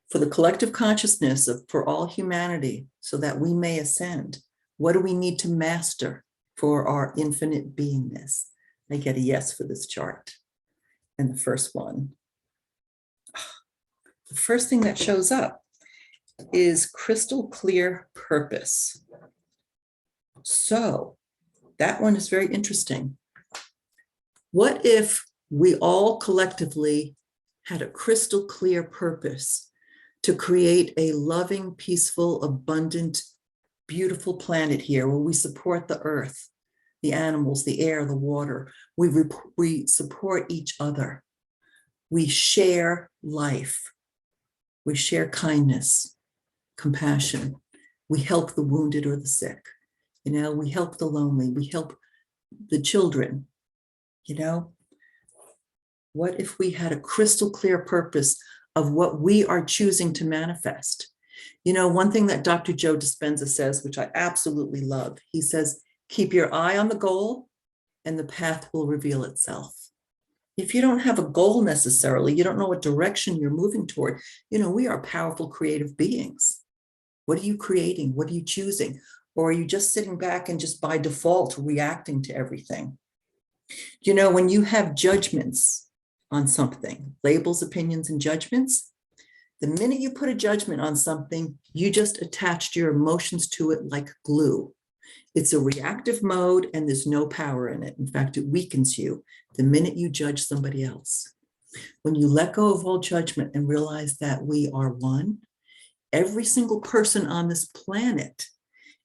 For the collective consciousness of for all humanity, so that we may ascend, what do we need to master for our infinite beingness? I get a yes for this chart. And the first one, the first thing that shows up is crystal clear purpose. So that one is very interesting. What if we all collectively had a crystal clear purpose to create a loving, peaceful, abundant, beautiful planet here where we support the earth, the animals, the air, the water. We support each other. We share life. We share kindness, compassion. We help the wounded or the sick. You know, we help the lonely. We help the children. You know, what if we had a crystal clear purpose of what we are choosing to manifest? You know, one thing that Dr. Joe Dispenza says, which I absolutely love, he says, keep your eye on the goal and the path will reveal itself. If you don't have a goal necessarily, you don't know what direction you're moving toward, you know, we are powerful creative beings. What are you creating? What are you choosing? Or are you just sitting back and just by default reacting to everything? You know, when you have judgments on something, labels, opinions, and judgments, the minute you put a judgment on something, you just attached your emotions to it like glue. It's a reactive mode and there's no power in it. In fact, it weakens you the minute you judge somebody else. When you let go of all judgment and realize that we are one, every single person on this planet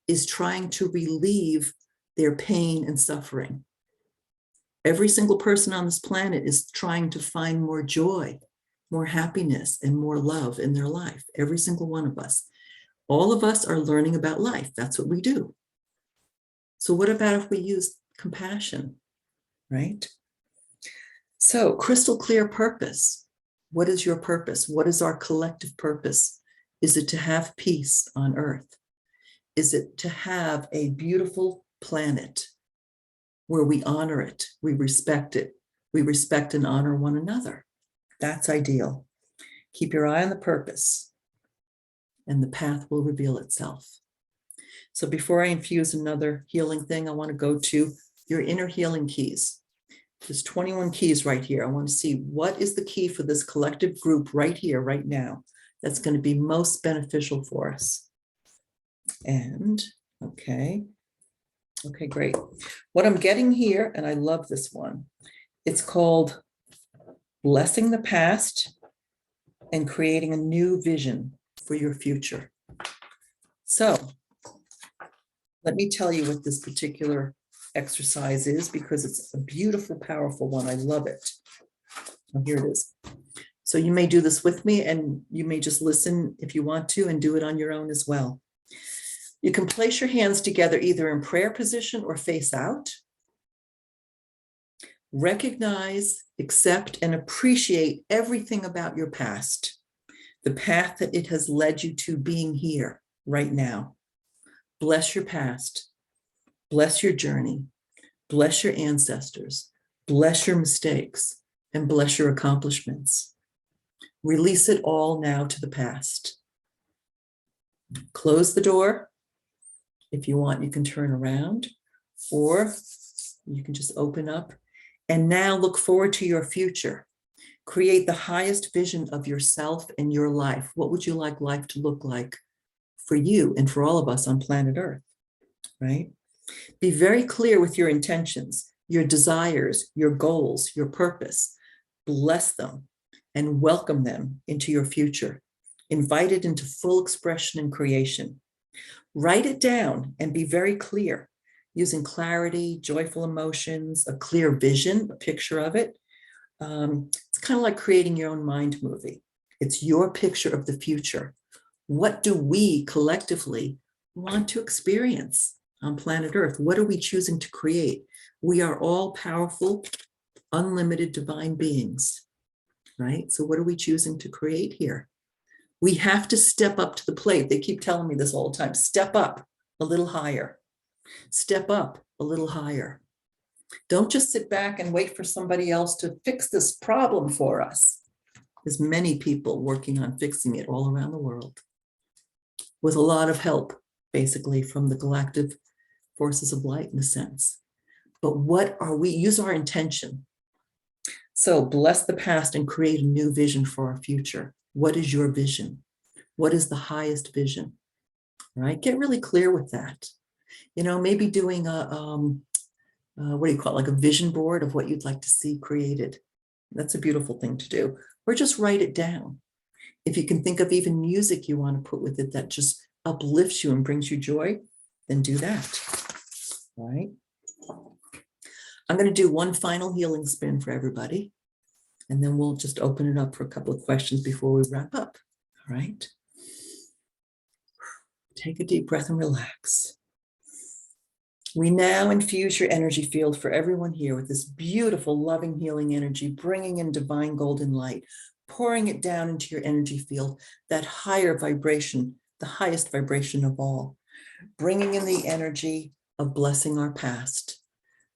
is trying to relieve their pain and suffering. Every single person on this planet is trying to find more joy, more happiness, and more love in their life. Every single one of us. All of us are learning about life. That's what we do. So what about if we use compassion, right? So crystal clear purpose. What is your purpose? What is our collective purpose? Is it to have peace on earth? Is it to have a beautiful planet where we honor it, we respect it, we respect and honor one another? That's ideal. Keep your eye on the purpose and the path will reveal itself. So before I infuse another healing thing, I want to go to your inner healing keys. There's 21 keys right here. I want to see what is the key for this collective group right here, right now, that's going to be most beneficial for us. And, okay, great. What I'm getting here, and I love this one, it's called Blessing the Past and Creating a New Vision for Your Future. So let me tell you what this particular exercise is, because it's a beautiful, powerful one. I love it. Oh, here it is. So you may do this with me, and you may just listen if you want to and do it on your own as well. You can place your hands together either in prayer position or face out. Recognize, accept, and appreciate everything about your past, the path that it has led you to being here right now. Bless your past, bless your journey, bless your ancestors, bless your mistakes, and bless your accomplishments. Release it all now to the past. Close the door. If you want, you can turn around, or you can just open up. And now look forward to your future. Create the highest vision of yourself and your life. What would you like life to look like for you and for all of us on planet Earth, right? Be very clear with your intentions, your desires, your goals, your purpose. Bless them and welcome them into your future. Invite it into full expression and creation. Write it down and be very clear, using clarity, joyful emotions, a clear vision, a picture of it. It's kind of like creating your own mind movie. It's your picture of the future. What do we collectively want to experience on planet Earth? What are we choosing to create? We are all powerful, unlimited divine beings, right? So what are we choosing to create here? We have to step up to the plate. They keep telling me this all the time. Step up a little higher. Step up a little higher. Don't just sit back and wait for somebody else to fix this problem for us. There's many people working on fixing it all around the world, with a lot of help, basically, from the galactic forces of light, in a sense. But what are we? Use our intention. So bless the past and create a new vision for our future. What is your vision? What is the highest vision? All right, get really clear with that. You know, maybe doing a, what do you call it, like a vision board of what you'd like to see created. That's a beautiful thing to do. Or just write it down. If you can think of even music you want to put with it that just uplifts you and brings you joy, then do that. All right. I'm going to do one final healing spin for everybody, and then we'll just open it up for a couple of questions before we wrap up. All right. Take a deep breath and relax. We now infuse your energy field for everyone here with this beautiful, loving, healing energy, bringing in divine golden light, pouring it down into your energy field, that higher vibration, the highest vibration of all, bringing in the energy of blessing our past,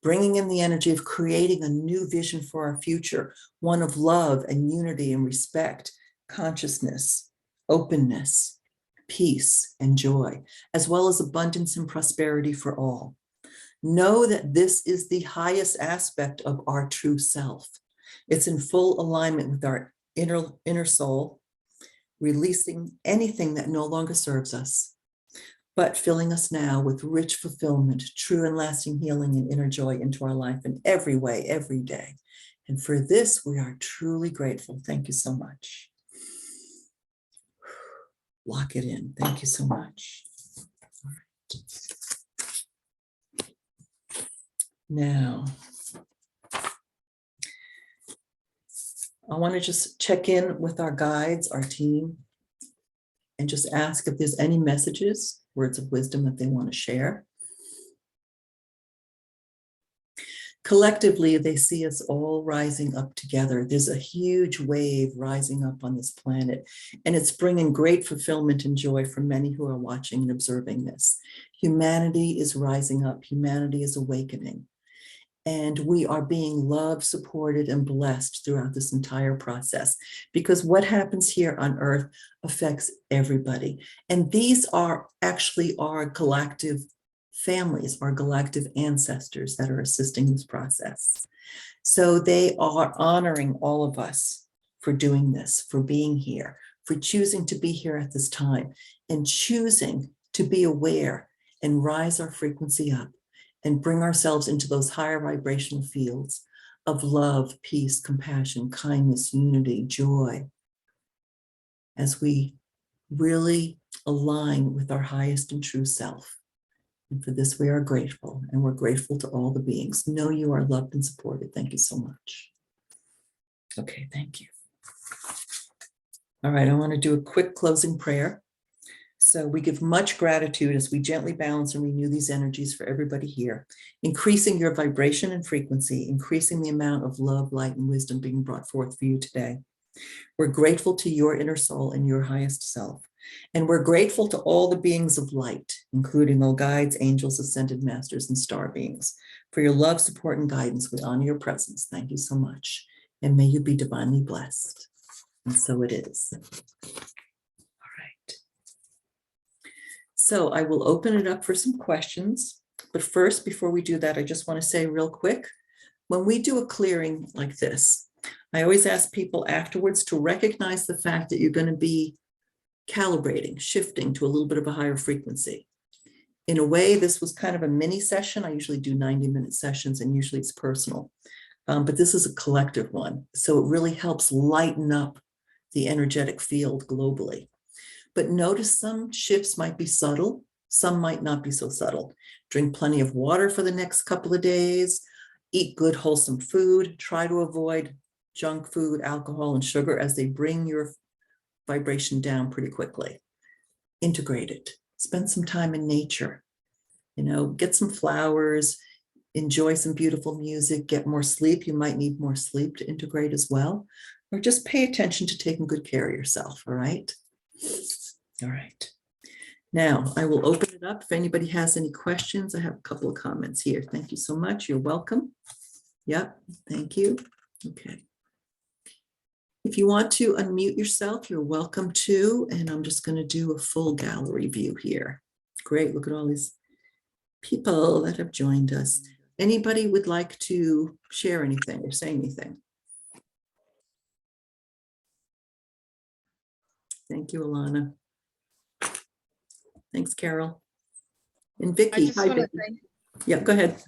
bringing in the energy of creating a new vision for our future, one of love and unity and respect, consciousness, openness, peace and joy, as well as abundance and prosperity for all. Know that this is the highest aspect of our true self. It's in full alignment with our inner soul, releasing anything that no longer serves us, but filling us now with rich fulfillment, true and lasting healing and inner joy into our life in every way, every day. And for this, we are truly grateful. Thank you so much. Lock it in. Thank you so much. All right. Now, I want to just check in with our guides, our team, and just ask if there's any messages, words of wisdom that they want to share. Collectively, they see us all rising up together. There's a huge wave rising up on this planet, and it's bringing great fulfillment and joy for many who are watching and observing this. Humanity is rising up. Humanity is awakening. And we are being loved, supported, and blessed throughout this entire process, because what happens here on Earth affects everybody. And these are actually our galactic families, our galactic ancestors that are assisting this process. So they are honoring all of us for doing this, for being here, for choosing to be here at this time, and choosing to be aware and rise our frequency up and bring ourselves into those higher vibrational fields of love, peace, compassion, kindness, unity, joy, as we really align with our highest and true self. And for this, we are grateful, and we're grateful to all the beings. Know you are loved and supported. Thank you so much. Okay, thank you. All right, I want to do a quick closing prayer. So we give much gratitude as we gently balance and renew these energies for everybody here, increasing your vibration and frequency, increasing the amount of love, light, and wisdom being brought forth for you today. We're grateful to your inner soul and your highest self. And we're grateful to all the beings of light, including all guides, angels, ascended masters, and star beings. For your love, support, and guidance, we honor your presence. Thank you so much. And may you be divinely blessed. And so it is. All right. So I will open it up for some questions. But first, before we do that, I just want to say real quick, when we do a clearing like this, I always ask people afterwards to recognize the fact that you're going to be calibrating, shifting to a little bit of a higher frequency. In a way, this was kind of a mini session. I usually do 90-minute sessions, and usually it's personal. But this is a collective one. So it really helps lighten up the energetic field globally. But notice some shifts might be subtle, some might not be so subtle. Drink plenty of water for the next couple of days, eat good, wholesome food, try to avoid junk food, alcohol, and sugar as they bring your vibration down pretty quickly. Integrate it. Spend some time in nature. Get some flowers, enjoy some beautiful music, get more sleep. You might need more sleep to integrate as well. Or just pay attention to taking good care of yourself, all right? All right. Now, I will open it up if anybody has any questions. I have a couple of comments here. Thank you so much. You're welcome. Yep, thank you. Okay. If you want to unmute yourself, you're welcome to, and I'm just going to do a full gallery view here. Great, look at all these people that have joined us. Anybody would like to share anything or say anything? Thank you, Alana. Thanks, Carol. And I Vicky. just Hi, want to Vicky. Yeah, go ahead.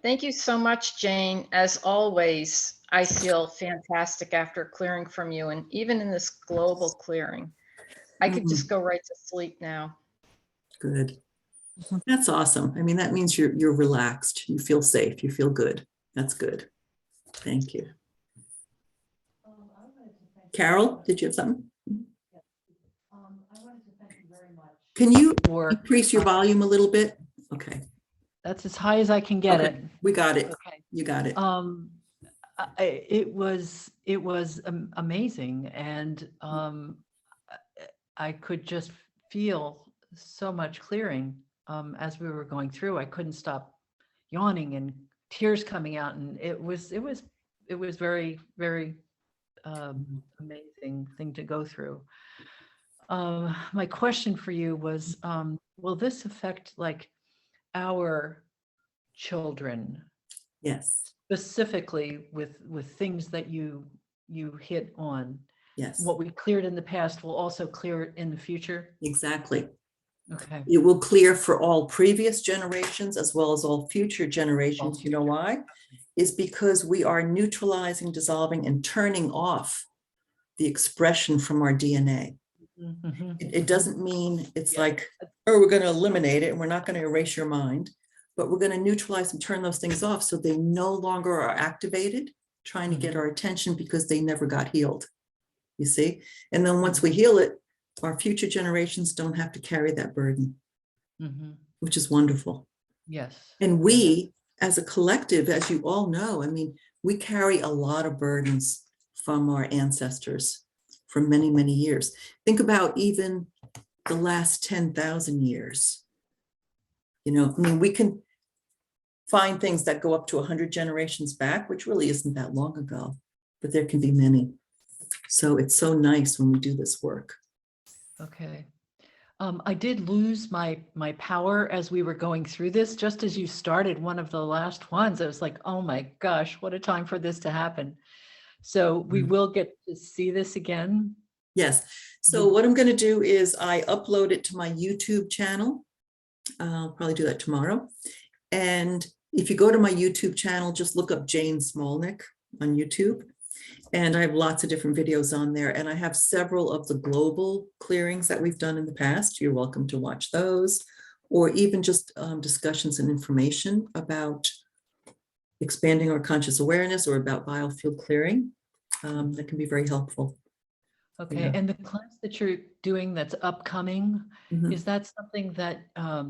thank you so much, Jane. As always, I feel fantastic after clearing from you, and even in this global clearing, I could just go right to sleep now. Good. That's awesome. I mean, that means you're relaxed. You feel safe. You feel good. That's good. Thank you. Carol, did you have something? I wanted to thank you very much. Can you for increase your volume a little bit? Okay. That's as high as I can get Okay, it. we got it. Okay. You got it. It was amazing, and I could just feel so much clearing as we were going through. I couldn't stop yawning and tears coming out, and it was very, very amazing thing to go through. My question for you was, will this affect like our children? Yes. Specifically with things that you hit on? Yes. What we cleared in the past will also clear it in the future? Exactly. Okay. It will clear for all previous generations as well as all future generations. You know why? Is because we are neutralizing, dissolving, and turning off the expression from our DNA. Mm-hmm. It doesn't mean it's Yeah. like, oh, we're going to eliminate it and we're not going to erase your mind, but we're going to neutralize and turn those things off so they no longer are activated, trying to get our attention because they never got healed. You see? And then once we heal it, our future generations don't have to carry that burden, which is wonderful. Yes. And we, as a collective, as you all know, I mean, we carry a lot of burdens from our ancestors for many, many years. Think about even the last 10,000 years. I mean, we can find things that go up to 100 generations back, which really isn't that long ago, but there can be many. So it's so nice when we do this work. Okay. I did lose my power as we were going through this, just as you started one of the last ones. I was like, oh my gosh, what a time for this to happen. So we will get to see this again Yes. So what I'm going to do is I upload it to my YouTube channel. I'll probably do that tomorrow. And if you go to my YouTube channel, just look up Jane Smolnick on YouTube. And I have lots of different videos on there. And I have several of the global clearings that we've done in the past. You're welcome to watch those, or even just discussions and information about expanding our conscious awareness or about biofield clearing. That can be very helpful. Okay, Yeah. and the class that you're doing that's upcoming, Mhm. is that something that,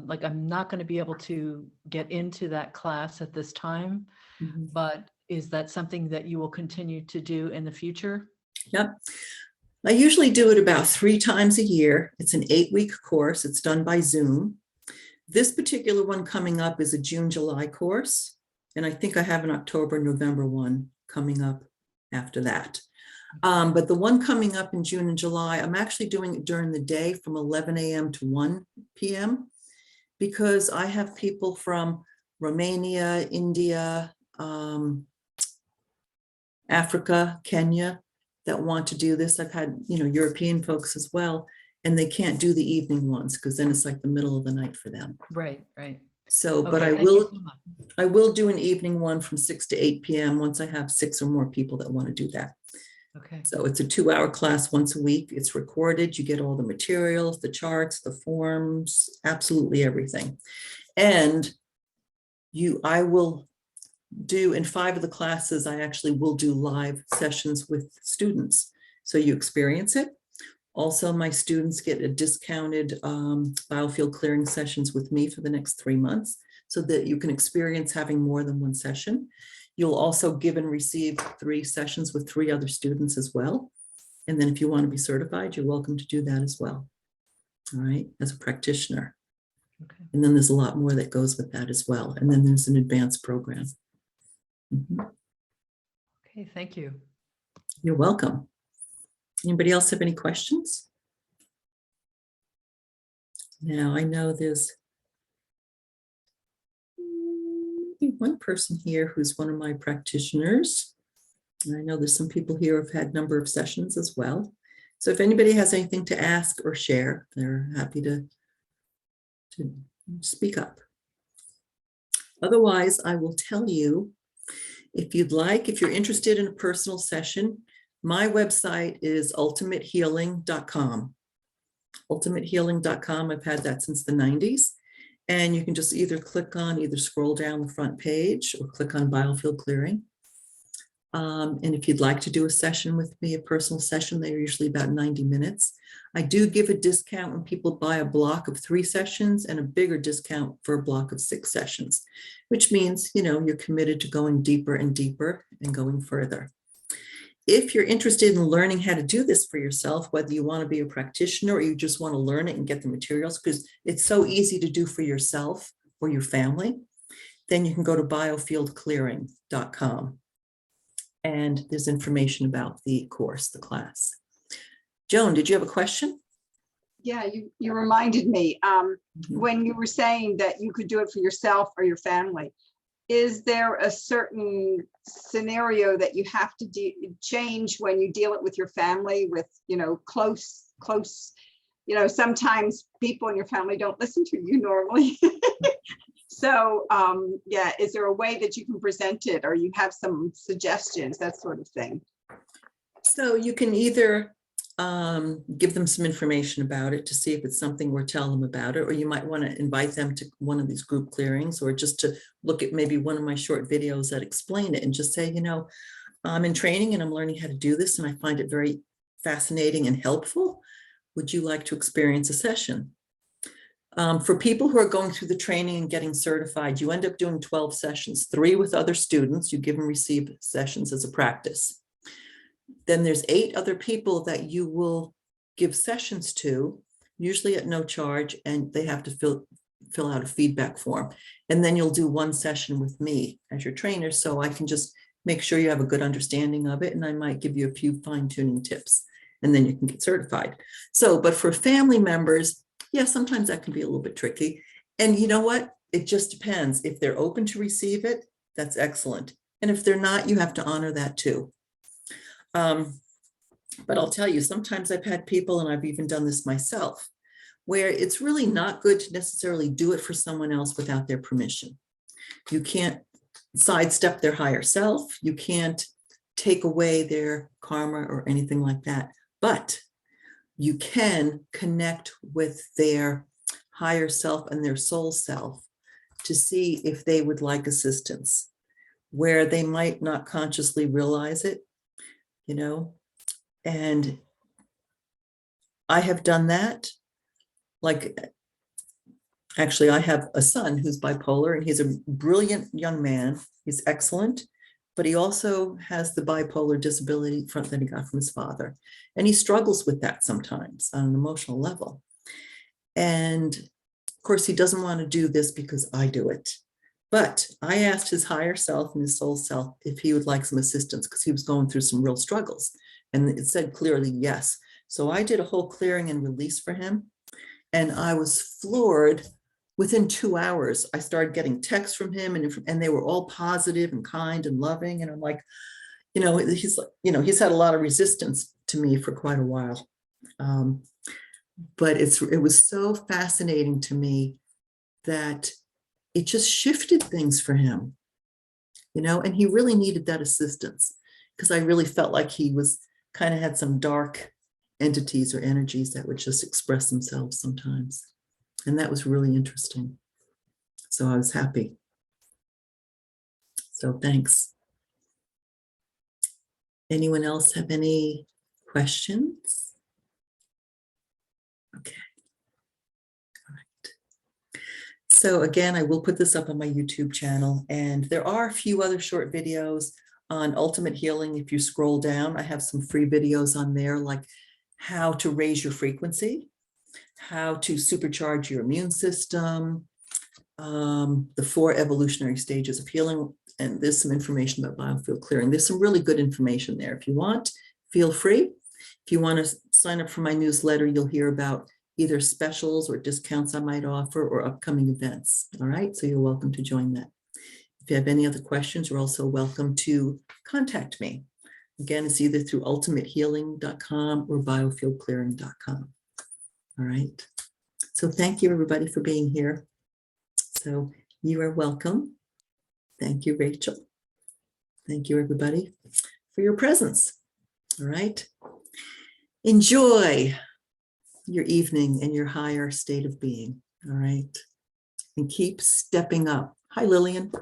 like, I'm not going to be able to get into that class at this time, Mhm. but is that something that you will continue to do in the future? Yep. I usually do it about 3 times a year. It's an 8-week course. It's done by Zoom. This particular one coming up is a June, July course. And I think I have an October, November one coming up after that. But the one coming up in June and July, I'm actually doing it during the day from 11 a.m. to 1 p.m. because I have people from Romania, India, Africa, Kenya that want to do this. I've had, European folks as well, and they can't do the evening ones because then it's like the middle of the night for them. Right, right. So, but Okay, I thank you will, so much. I will do an evening one from 6 to 8 p.m. once I have 6 or more people that want to do that. Okay, So it's a 2-hour class once a week. It's recorded. You get all the materials, the charts, the forms, absolutely everything. And I will do in 5 of the classes, I actually will do live sessions with students. So you experience it. Also, my students get a discounted biofield clearing sessions with me for the next 3 months so that you can experience having more than one session. You'll also give and receive 3 sessions with 3 other students as well. And then if you want to be certified, you're welcome to do that as well. All right, as a practitioner. okay. And then there's a lot more that goes with that as well. And then there's an advanced program. Mhm. Okay, thank you. You're welcome. Anybody else have any questions? Now, I know there's one person here who's one of my practitioners. And I know there's some people here who've had a number of sessions as well. So if anybody has anything to ask or share, they're happy to speak up. Otherwise, I will tell you, if you'd like, if you're interested in a personal session, my website is ultimatehealing.com. Ultimatehealing.com. I've had that since the 90s. And you can just either scroll down the front page or click on Biofield Clearing. And if you'd like to do a session with me, a personal session, they're usually about 90 minutes. I do give a discount when people buy a block of 3 sessions and a bigger discount for a block of 6 sessions, which means, you're committed to going deeper and deeper and going further. If you're interested in learning how to do this for yourself, whether you want to be a practitioner or you just want to learn it and get the materials, because it's so easy to do for yourself or your family, then you can go to biofieldclearing.com. And there's information about the course, the class. Joan, did you have a question? Yeah, you reminded me, when you were saying that you could do it for yourself or your family, is there a certain scenario that you have to change when you deal it with your family, with, close, sometimes people in your family don't listen to you normally. So, yeah, is there a way that you can present it, or you have some suggestions, that sort of thing? So you can either give them some information about it to see if it's something we're telling them about it, or you might want to invite them to one of these group clearings, or just to look at maybe one of my short videos that explain it and just say, I'm in training and I'm learning how to do this and I find it very fascinating and helpful. Would you like to experience a session? For people who are going through the training and getting certified, you end up doing 12 sessions, 3 with other students. You give and receive sessions as a practice. Then there's 8 other people that you will give sessions to, usually at no charge, and they have to fill out a feedback form. And then you'll do 1 session with me as your trainer, so I can just make sure you have a good understanding of it, and I might give you a few fine-tuning tips, and then you can get certified. So, but for family members, yeah, sometimes that can be a little bit tricky. And you know what? It just depends. If they're open to receive it, that's excellent. And if they're not, you have to honor that too. But I'll tell you, sometimes I've had people, and I've even done this myself, where it's really not good to necessarily do it for someone else without their permission. You can't sidestep their higher self. You can't take away their karma or anything like that. But you can connect with their higher self and their soul self to see if they would like assistance, where they might not consciously realize it, you know. And I have done that. Like, actually, I have a son who's bipolar, and he's a brilliant young man. He's excellent, but he also has the bipolar disability that he got from his father. And he struggles with that sometimes on an emotional level. And of course, he doesn't want to do this because I do it. But I asked his higher self and his soul self if he would like some assistance, because he was going through some real struggles. And it said clearly yes. So I did a whole clearing and release for him. And I was floored. Within 2 hours, I started getting texts from him, and they were all positive and kind and loving. And I'm like, he's had a lot of resistance to me for quite a while. But it was so fascinating to me that it just shifted things for him, and he really needed that assistance, because I really felt like he was kind of had some dark entities or energies that would just express themselves sometimes. And that was really interesting. So I was happy. So thanks. Anyone else have any questions? Okay. All right. So again, I will put this up on my YouTube channel, and there are a few other short videos on ultimate healing. If you scroll down, I have some free videos on there, like how to raise your frequency, how to supercharge your immune system, the 4 evolutionary stages of healing, and there's some information about biofield clearing. There's some really good information there. If you want, feel free. If you want to sign up for my newsletter, you'll hear about either specials or discounts I might offer or upcoming events. All right, so you're welcome to join that. If you have any other questions, you're also welcome to contact me. Again, it's either through ultimatehealing.com or biofieldclearing.com. All right. So thank you, everybody, for being here. So you are welcome. Thank you, Rachel. Thank you, everybody, for your presence. All right. Enjoy your evening and your higher state of being. All right. And keep stepping up. Hi, Lillian.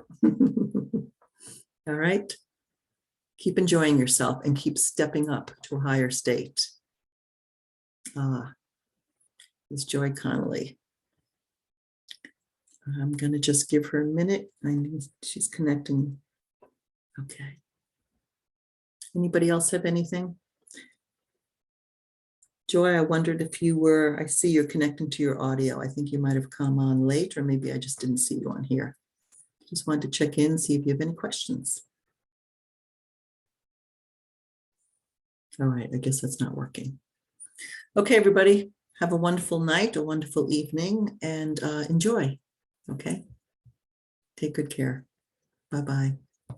All right. Keep enjoying yourself and keep stepping up to a higher state. It's Joy Connolly. I'm going to just give her a minute. She's connecting. Okay. Anybody else have anything? Joy, I wondered if you were, I see you're connecting to your audio. I think you might have come on late, or maybe I just didn't see you on here. Just wanted to check in, see if you have any questions. All right, I guess that's not working. Okay, everybody, have a wonderful night, a wonderful evening, and enjoy. Okay. Take good care. Bye-bye.